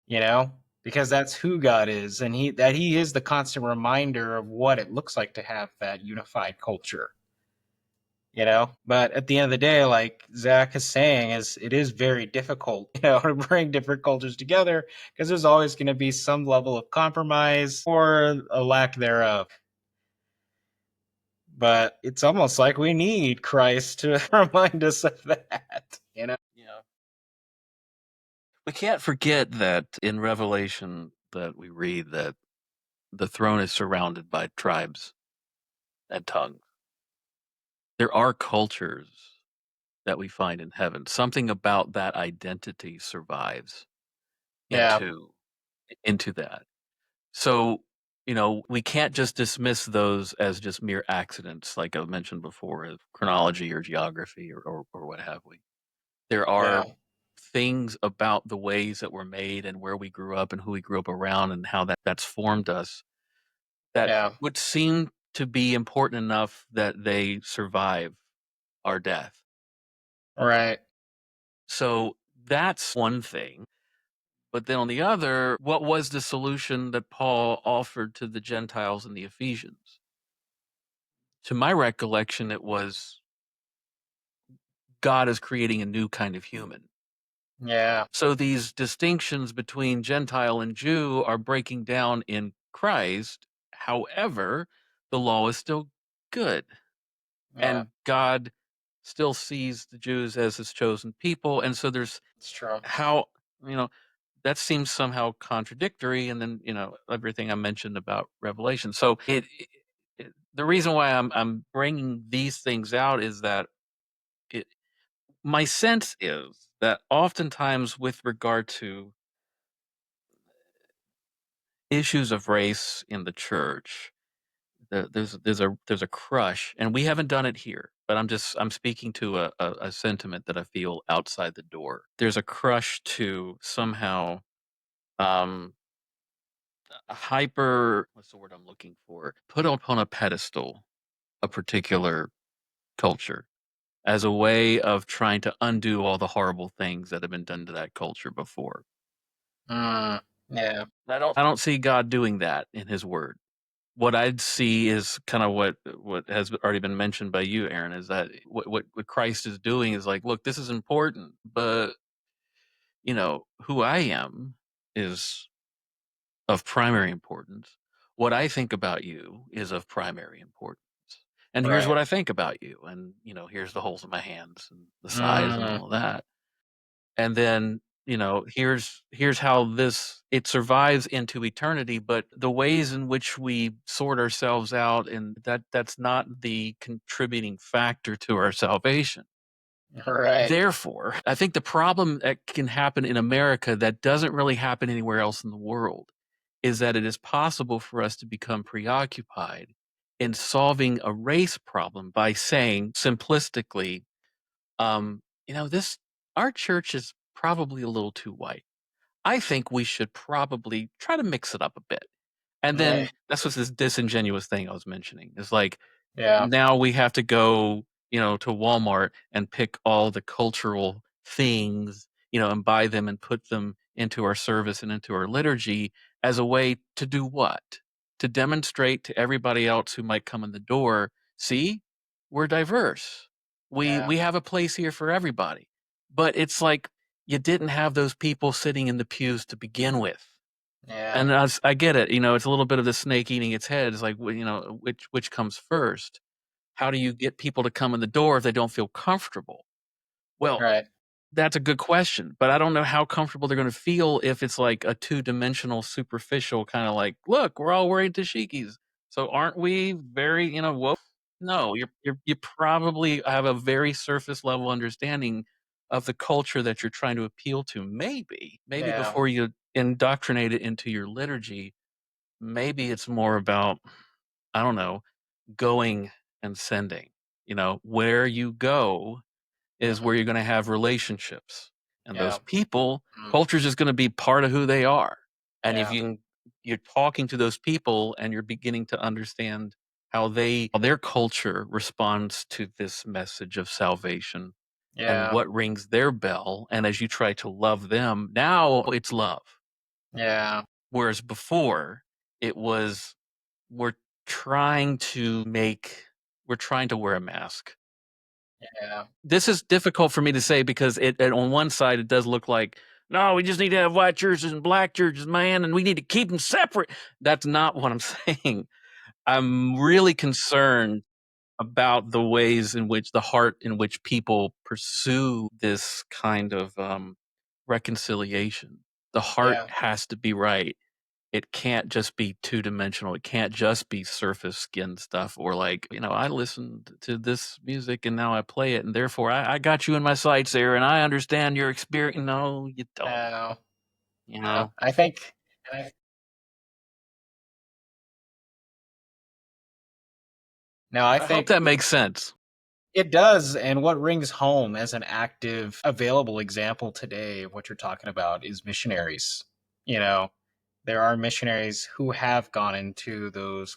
you know, because that's who God is, and he is the constant reminder of what it looks like to have that unified culture. But at the end of the day, like Zach is saying, is it is very difficult, to bring different cultures together because there's always going to be some level of compromise or a lack thereof. But it's almost like we need Christ to remind us of that. Yeah. We can't forget that in Revelation that we read that the throne is surrounded by tribes and tongues. There are cultures that we find in heaven. Something about that identity survives Yeah, into that. So, we can't just dismiss those as just mere accidents, like I mentioned before, of chronology or geography or what have we. There yeah, are things about the ways that we're made and where we grew up and who we grew up around and how that's formed us that yeah, would seem to be important enough that they survive our death. right. So that's one thing. But then on the other, what was the solution that Paul offered to the Gentiles and the Ephesians? To my recollection, it was God is creating a new kind of human. Yeah, So these distinctions between Gentile and Jew are breaking down in Christ. However, the law is still good. yeah, And God still sees the Jews as his chosen people. And so there's it's true. how, you know, that seems somehow contradictory. And then, everything I mentioned about Revelation. So the reason why I'm bringing these things out is that it, my sense is that oftentimes with regard to issues of race in the church, there's a crush, and we haven't done it here, but I'm speaking to a sentiment that I feel outside the door. There's a crush to somehow um hyper, what's the word I'm looking for, put up on a pedestal a particular culture as a way of trying to undo all the horrible things that have been done to that culture before. Yeah. I don't see God doing that in his word. What I'd see is kind of what has already been mentioned by you, Aaron, is that what Christ is doing is like, look, this is important, but who I am is of primary importance. What I think about you is of primary importance. And here's Right. what I think about you. And, here's the holes in my hands and the size and Mm, all of that. And then, here's how it survives into eternity, but the ways in which we sort ourselves out, and that's not the contributing factor to our salvation. right. Therefore, I think the problem that can happen in America that doesn't really happen anywhere else in the world is that it is possible for us to become preoccupied in solving a race problem by saying simplistically, this our church is probably a little too white. I think we should probably try to mix it up a bit. And then Right. that's what's this disingenuous thing I was mentioning. It's like Yeah. now we have to go, to Walmart and pick all the cultural things, and buy them and put them into our service and into our liturgy as a way to do what? To demonstrate to everybody else who might come in the door, see, we're diverse. We Yeah. we have a place here for everybody. But it's like you didn't have those people sitting in the pews to begin with. Yeah. And I get it. It's a little bit of the snake eating its head. It's like, which comes first? How do you get people to come in the door if they don't feel comfortable? Well, Right. that's a good question, but I don't know how comfortable they're going to feel if it's like a two-dimensional, superficial kind of like, look, we're all wearing dashikis. So aren't we very, woke? No, you probably have a very surface level understanding of the culture that you're trying to appeal to. Maybe Yeah. before you indoctrinate it into your liturgy, maybe it's more about, I don't know, going and sending. Where you go is Mhm. where you're going to have relationships. And those Yeah. people, Mm, culture is just going to be part of who they are. And if yeah. you're talking to those people and you're beginning to understand how their culture responds to this message of salvation and Yeah. what rings their bell, and as you try to love them, now it's love. Yeah. Whereas before it was, we're trying to make we're trying to wear a mask. Yeah. This is difficult for me to say because it on one side, it does look like, "No, we just need to have white churches and black churches, man, and we need to keep them separate." That's not what I'm saying. I'm really concerned about the ways in which the heart in which people pursue this kind of, reconciliation. The heart Yeah. has to be right. It can't just be two-dimensional. It can't just be surface skin stuff or like, I listened to this music and now I play it and therefore I got you in my sights there and I understand your experience. No, you don't. No. You No. know? I think. I, no. I I hope think that makes sense. it does. And what rings home as an active, available example today of what you're talking about is missionaries. You know, there are missionaries who have gone into those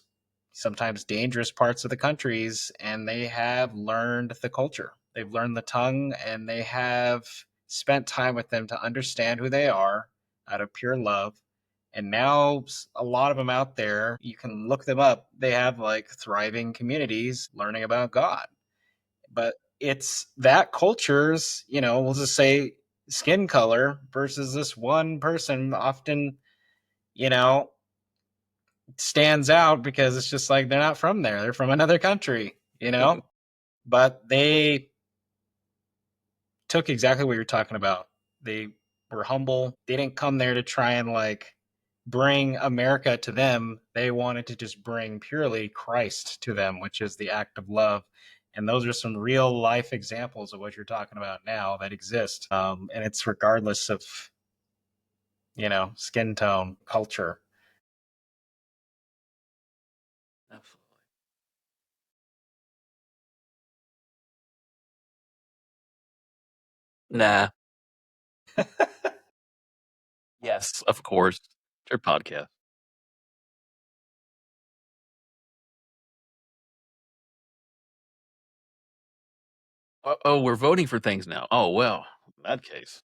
sometimes dangerous parts of the countries and they have learned the culture. They've learned the tongue and they have spent time with them to understand who they are out of pure love. And now a lot of them out there, you can look them up. They have like thriving communities learning about God. But it's that culture's, we'll just say skin color versus this one person often, you know, stands out because it's just like they're not from there. They're from another country. But they took exactly what you're talking about. They were humble. They didn't come there to try and like bring America to them. They wanted to just bring purely Christ to them, which is the act of love. And those are some real life examples of what you're talking about now that exist. And it's regardless of, skin tone, culture. Absolutely. Nah. Yes, of course. It's your podcast. Oh, we're voting for things now. Oh, well, in that case.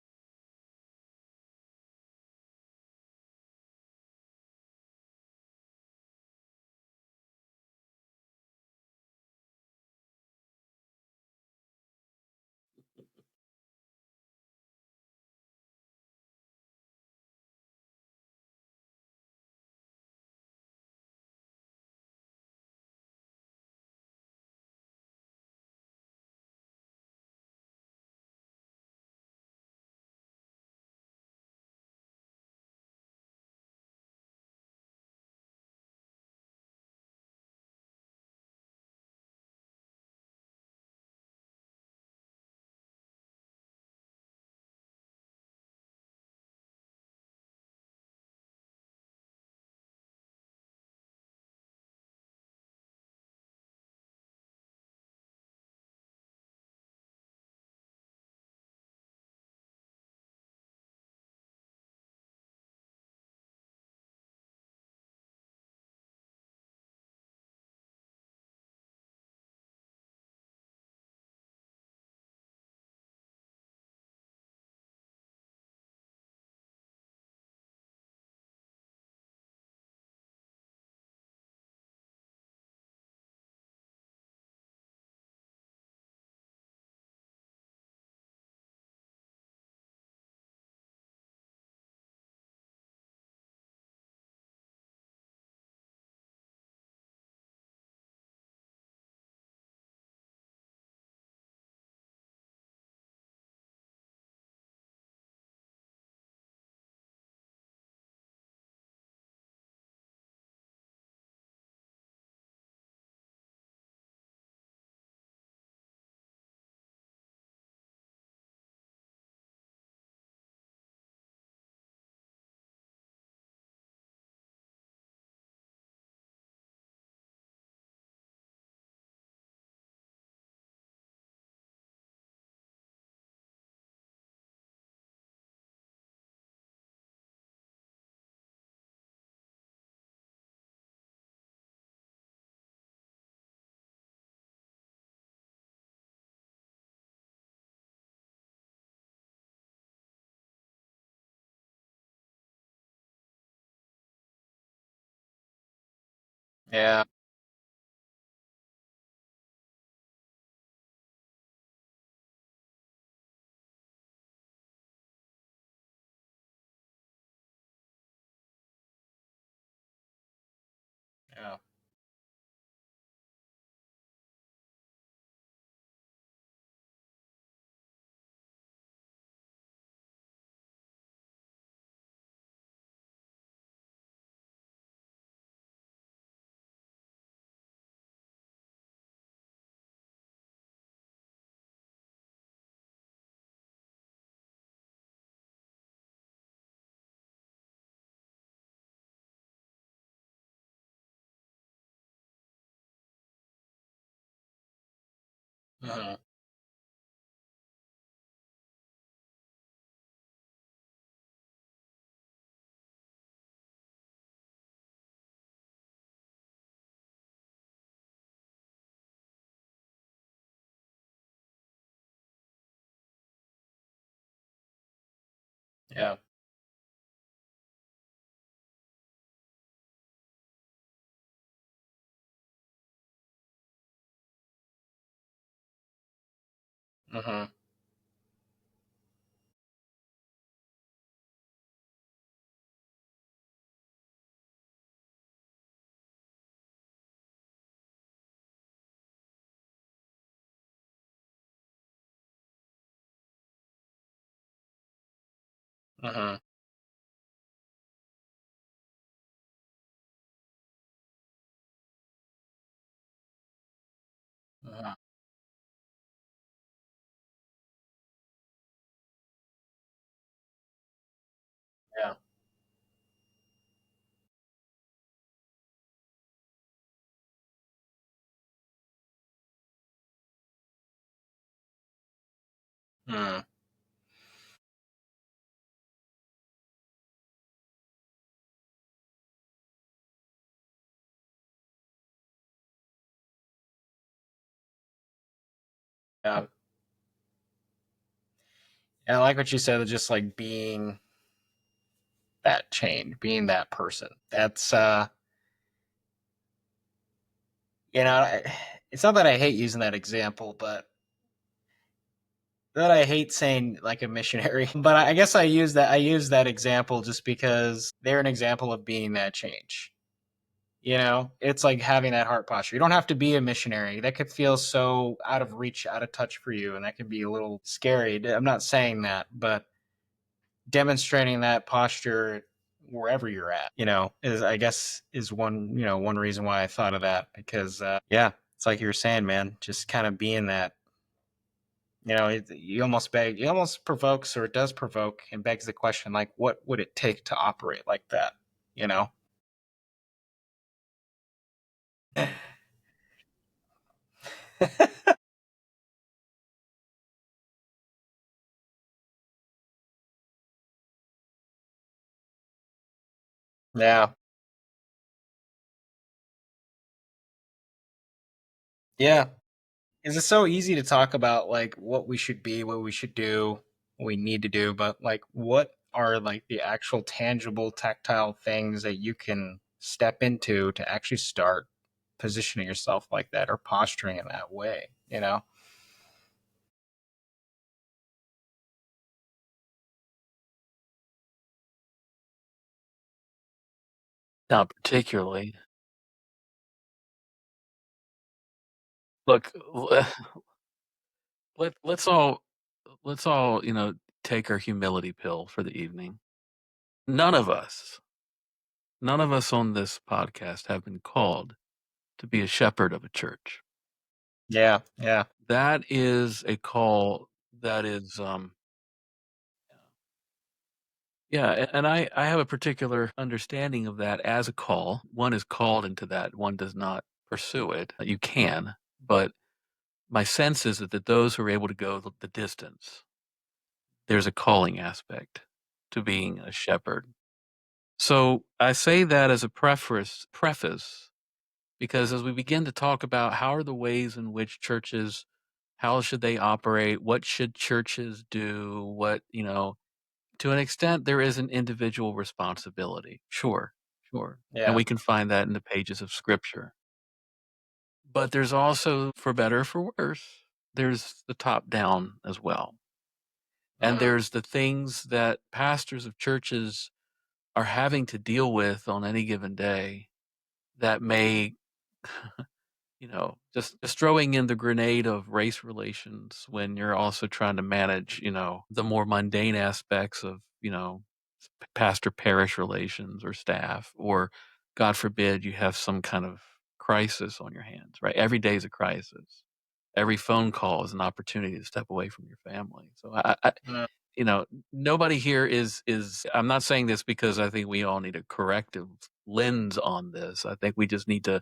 Yeah. Yeah. Mhm. Yeah. Hmm. Mhm. Mhm. Yeah. Mm. Yeah. And I like what you said, just like being that change, being that person. That's you know, it's not that I hate using that example, but that I hate saying like a missionary. But I guess I use that example just because they're an example of being that change. You know, it's like having that heart posture. You don't have to be a missionary. That could feel so out of reach, out of touch for you, and that could be a little scary. I'm not saying that, but demonstrating that posture wherever you're at, is I guess is one reason why I thought of that because yeah, it's like you were saying, man, just kind of being that. You almost provokes or it does provoke and begs the question, like, what would it take to operate like that? You know? Yeah. Yeah. Is it so easy to talk about like what we should be, what we should do, what we need to do, but like what are like the actual tangible tactile things that you can step into to actually start positioning yourself like that or posturing in that way, you know? Not particularly. Look, let let's all let's all, take our humility pill for the evening. None of us, none of us on this podcast have been called to be a shepherd of a church. Yeah, yeah. That is a call that is yeah, and I have a particular understanding of that as a call. One is called into that, one does not pursue it. You can, but my sense is that those who are able to go the distance, there's a calling aspect to being a shepherd. So I say that as a preface because as we begin to talk about how are the ways in which churches, how should they operate, what should churches do, to an extent there is an individual responsibility. Sure, sure. And Yeah. we can find that in the pages of scripture. But there's also, for better or for worse, there's the top down as well. And Mhm. there's the things that pastors of churches are having to deal with on any given day that may, just throwing in the grenade of race relations when you're also trying to manage, the more mundane aspects of, pastor parish relations or staff, or God forbid you have some kind of crisis on your hands, right? Every day is a crisis. Every phone call is an opportunity to step away from your family. So Mhm. nobody here is I'm not saying this because I think we all need a corrective lens on this. I think we just need to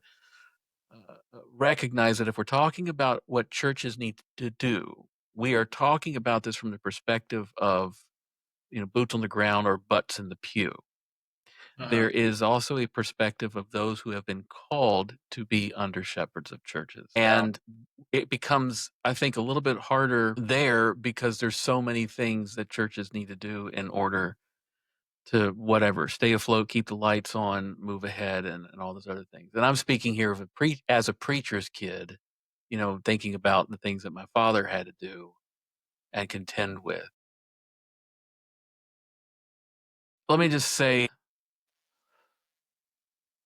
recognize that if we're talking about what churches need to do, we are talking about this from the perspective of, boots on the ground or butts in the pew. Mhm. There is also a perspective of those who have been called to be under shepherds of churches. Yeah. And it becomes, I think, a little bit harder there because there's so many things that churches need to do in order to whatever, stay afloat, keep the lights on, move ahead, and all those other things. And I'm speaking here of as a preacher's kid, thinking about the things that my father had to do and contend with. Let me just say,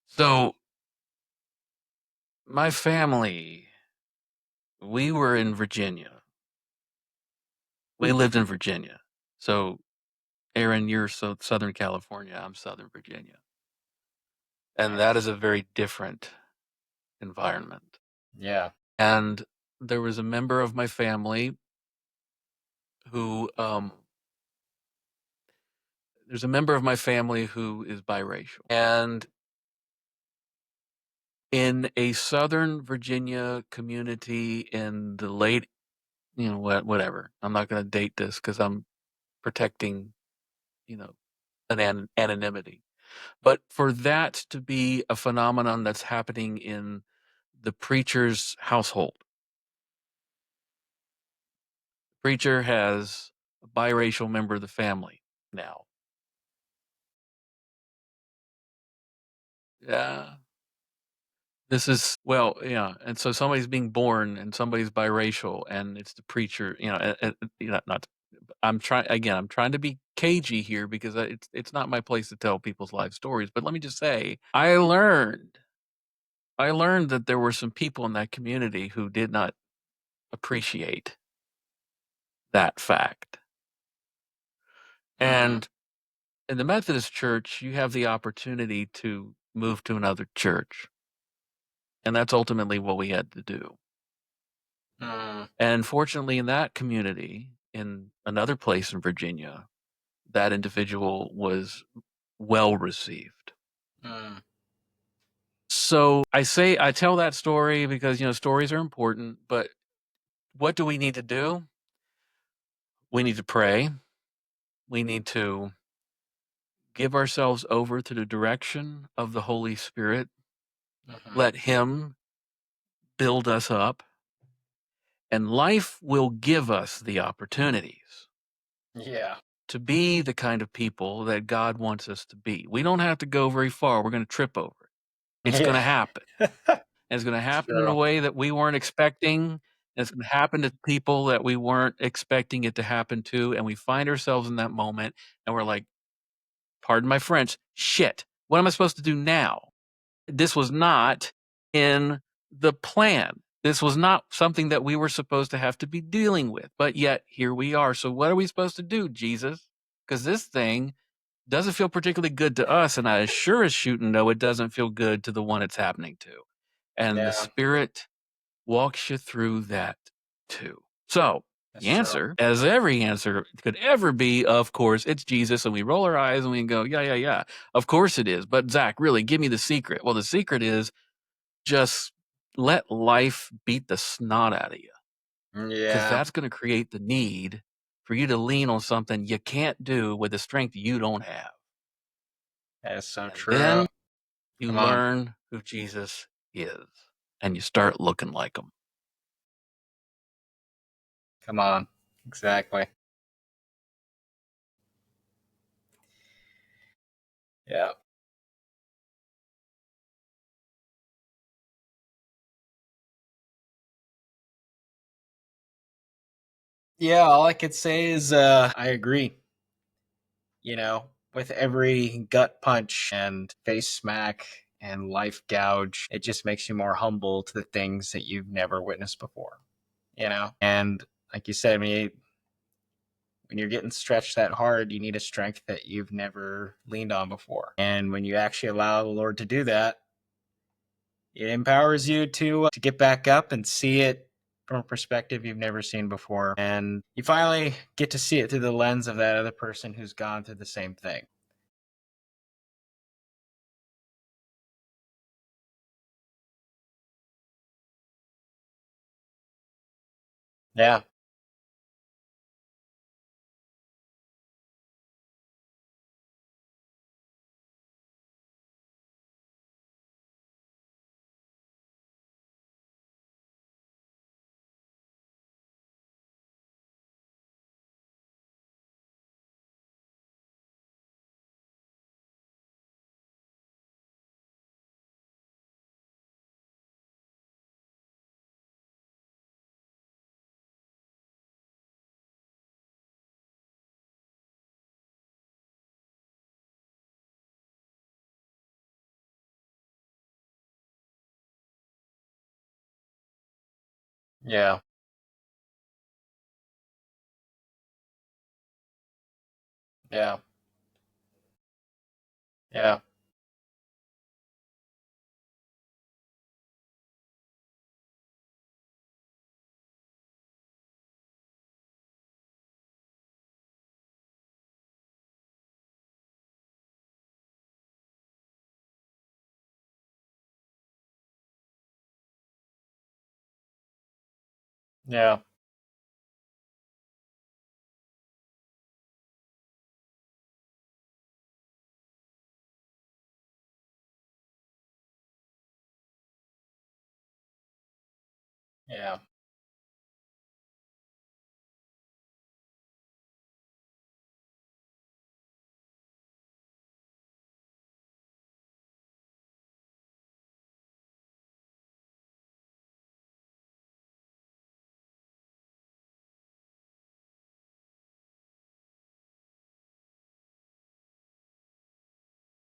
so my family, we were in Virginia. We lived in Virginia. So Aaron, you're Southern California. I'm Southern Virginia. And Nice. that is a very different environment. Yeah. And there was a member of my family who there's a member of my family who is biracial. And in a Southern Virginia community in the late, whatever. I'm not going to date this because I'm protecting, an anonymity. But for that to be a phenomenon that's happening in the preacher's household, the preacher has a biracial member of the family now. Yeah. This is, well, yeah. And so somebody's being born and somebody's biracial and it's the preacher, not, I'm trying to be cagey here because it's not my place to tell people's life stories. But let me just say, I learned that there were some people in that community who did not appreciate that fact. And in the Methodist Church, you have the opportunity to move to another church. And that's ultimately what we had to do. And fortunately, in that community, in another place in Virginia, that individual was well received. So I tell that story because, stories are important, but what do we need to do? We need to pray. We need to give ourselves over to the direction of the Holy Spirit. Let Him build us up. And life will give us the opportunities to be the kind of people that God wants us to be. We don't have to go very far. We're going to trip over it. It's going to happen. And it's going to happen in a way that we weren't expecting. And it's going to happen to people that we weren't expecting it to happen to. And we find ourselves in that moment and we're like, pardon my French, shit, what am I supposed to do now? This was not in the plan. This was not something that we were supposed to have to be dealing with. But yet here we are. So what are we supposed to do, Jesus? Because this thing doesn't feel particularly good to us. And I sure as shooting know it doesn't feel good to the one it's happening to. And the Spirit walks you through that too. So the answer, as every answer could ever be, of course, it's Jesus. And we roll our eyes and we go, yeah. Of course it is. But Zach, really, give me the secret. Well, the secret is just let life beat the snot out of you. Because that's going to create the need for you to lean on something you can't do with the strength you don't have. That is so And true. then you learn who Jesus is and you start looking like him. Come on. Exactly. Yeah. Yeah, all I could say is I agree. With every gut punch and face smack and life gouge, it just makes you more humble to the things that you've never witnessed before. And like you said, when you're getting stretched that hard, you need a strength that you've never leaned on before. And when you actually allow the Lord to do that, it empowers you to get back up and see it from a perspective you've never seen before. And you finally get to see it through the lens of that other person who's gone through the same thing. Yeah. Yeah. Yeah. Yeah. Yeah. Yeah.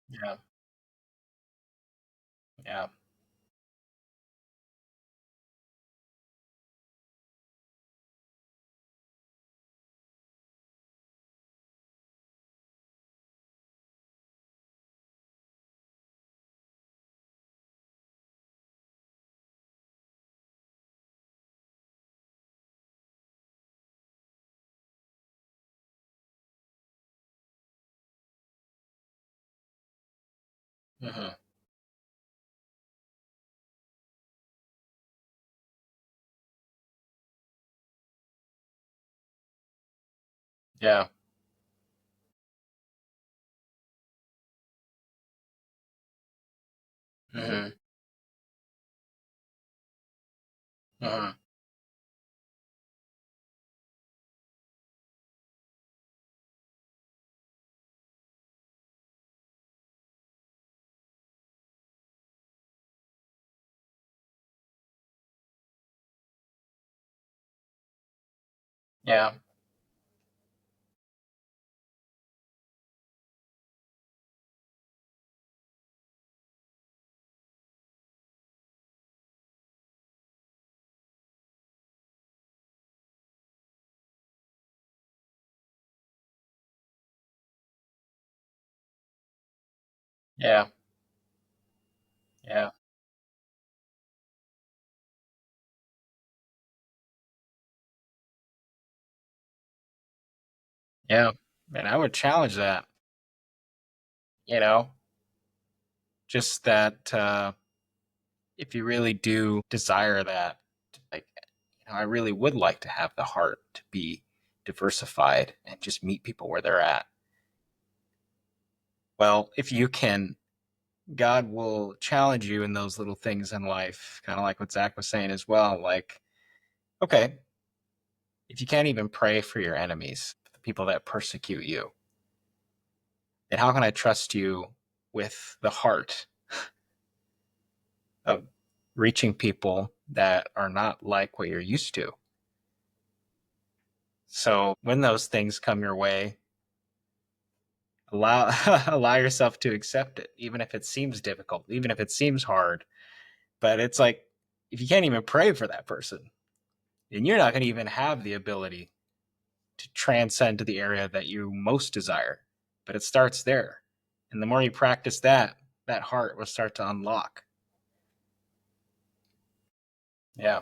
Yeah. Yeah. Hmm. Yeah. Hmm. Hmm. Yeah. Yeah. Yeah. Yeah. And I would challenge that, you know, just that if you really do desire that, like, I really would like to have the heart to be diversified and just meet people where they're at. Well, if you can, God will challenge you in those little things in life, kind of like what Zach was saying as well. Like, okay, if you can't even pray for your enemies, the people that persecute you, then how can I trust you with the heart of reaching people that are not like what you're used to? So when those things come your way, allow allow yourself to accept it, even if it seems difficult, even if it seems hard. But it's like, if you can't even pray for that person, then you're not going to even have the ability to transcend to the area that you most desire. But it starts there. And the more you practice that, that heart will start to unlock. Yeah.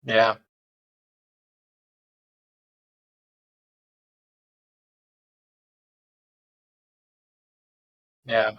Yeah. Yeah.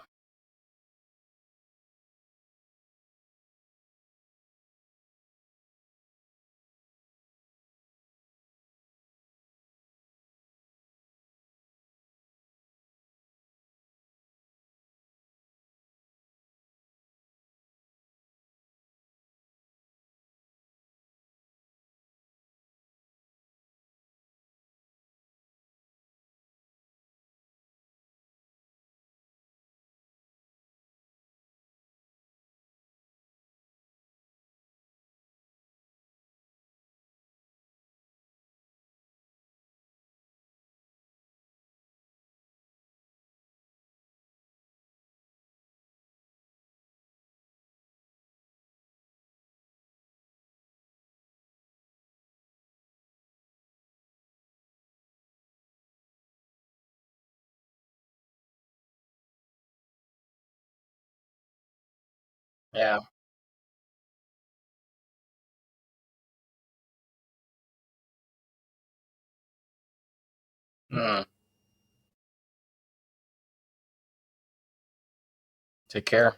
Yeah. Mm. Take care.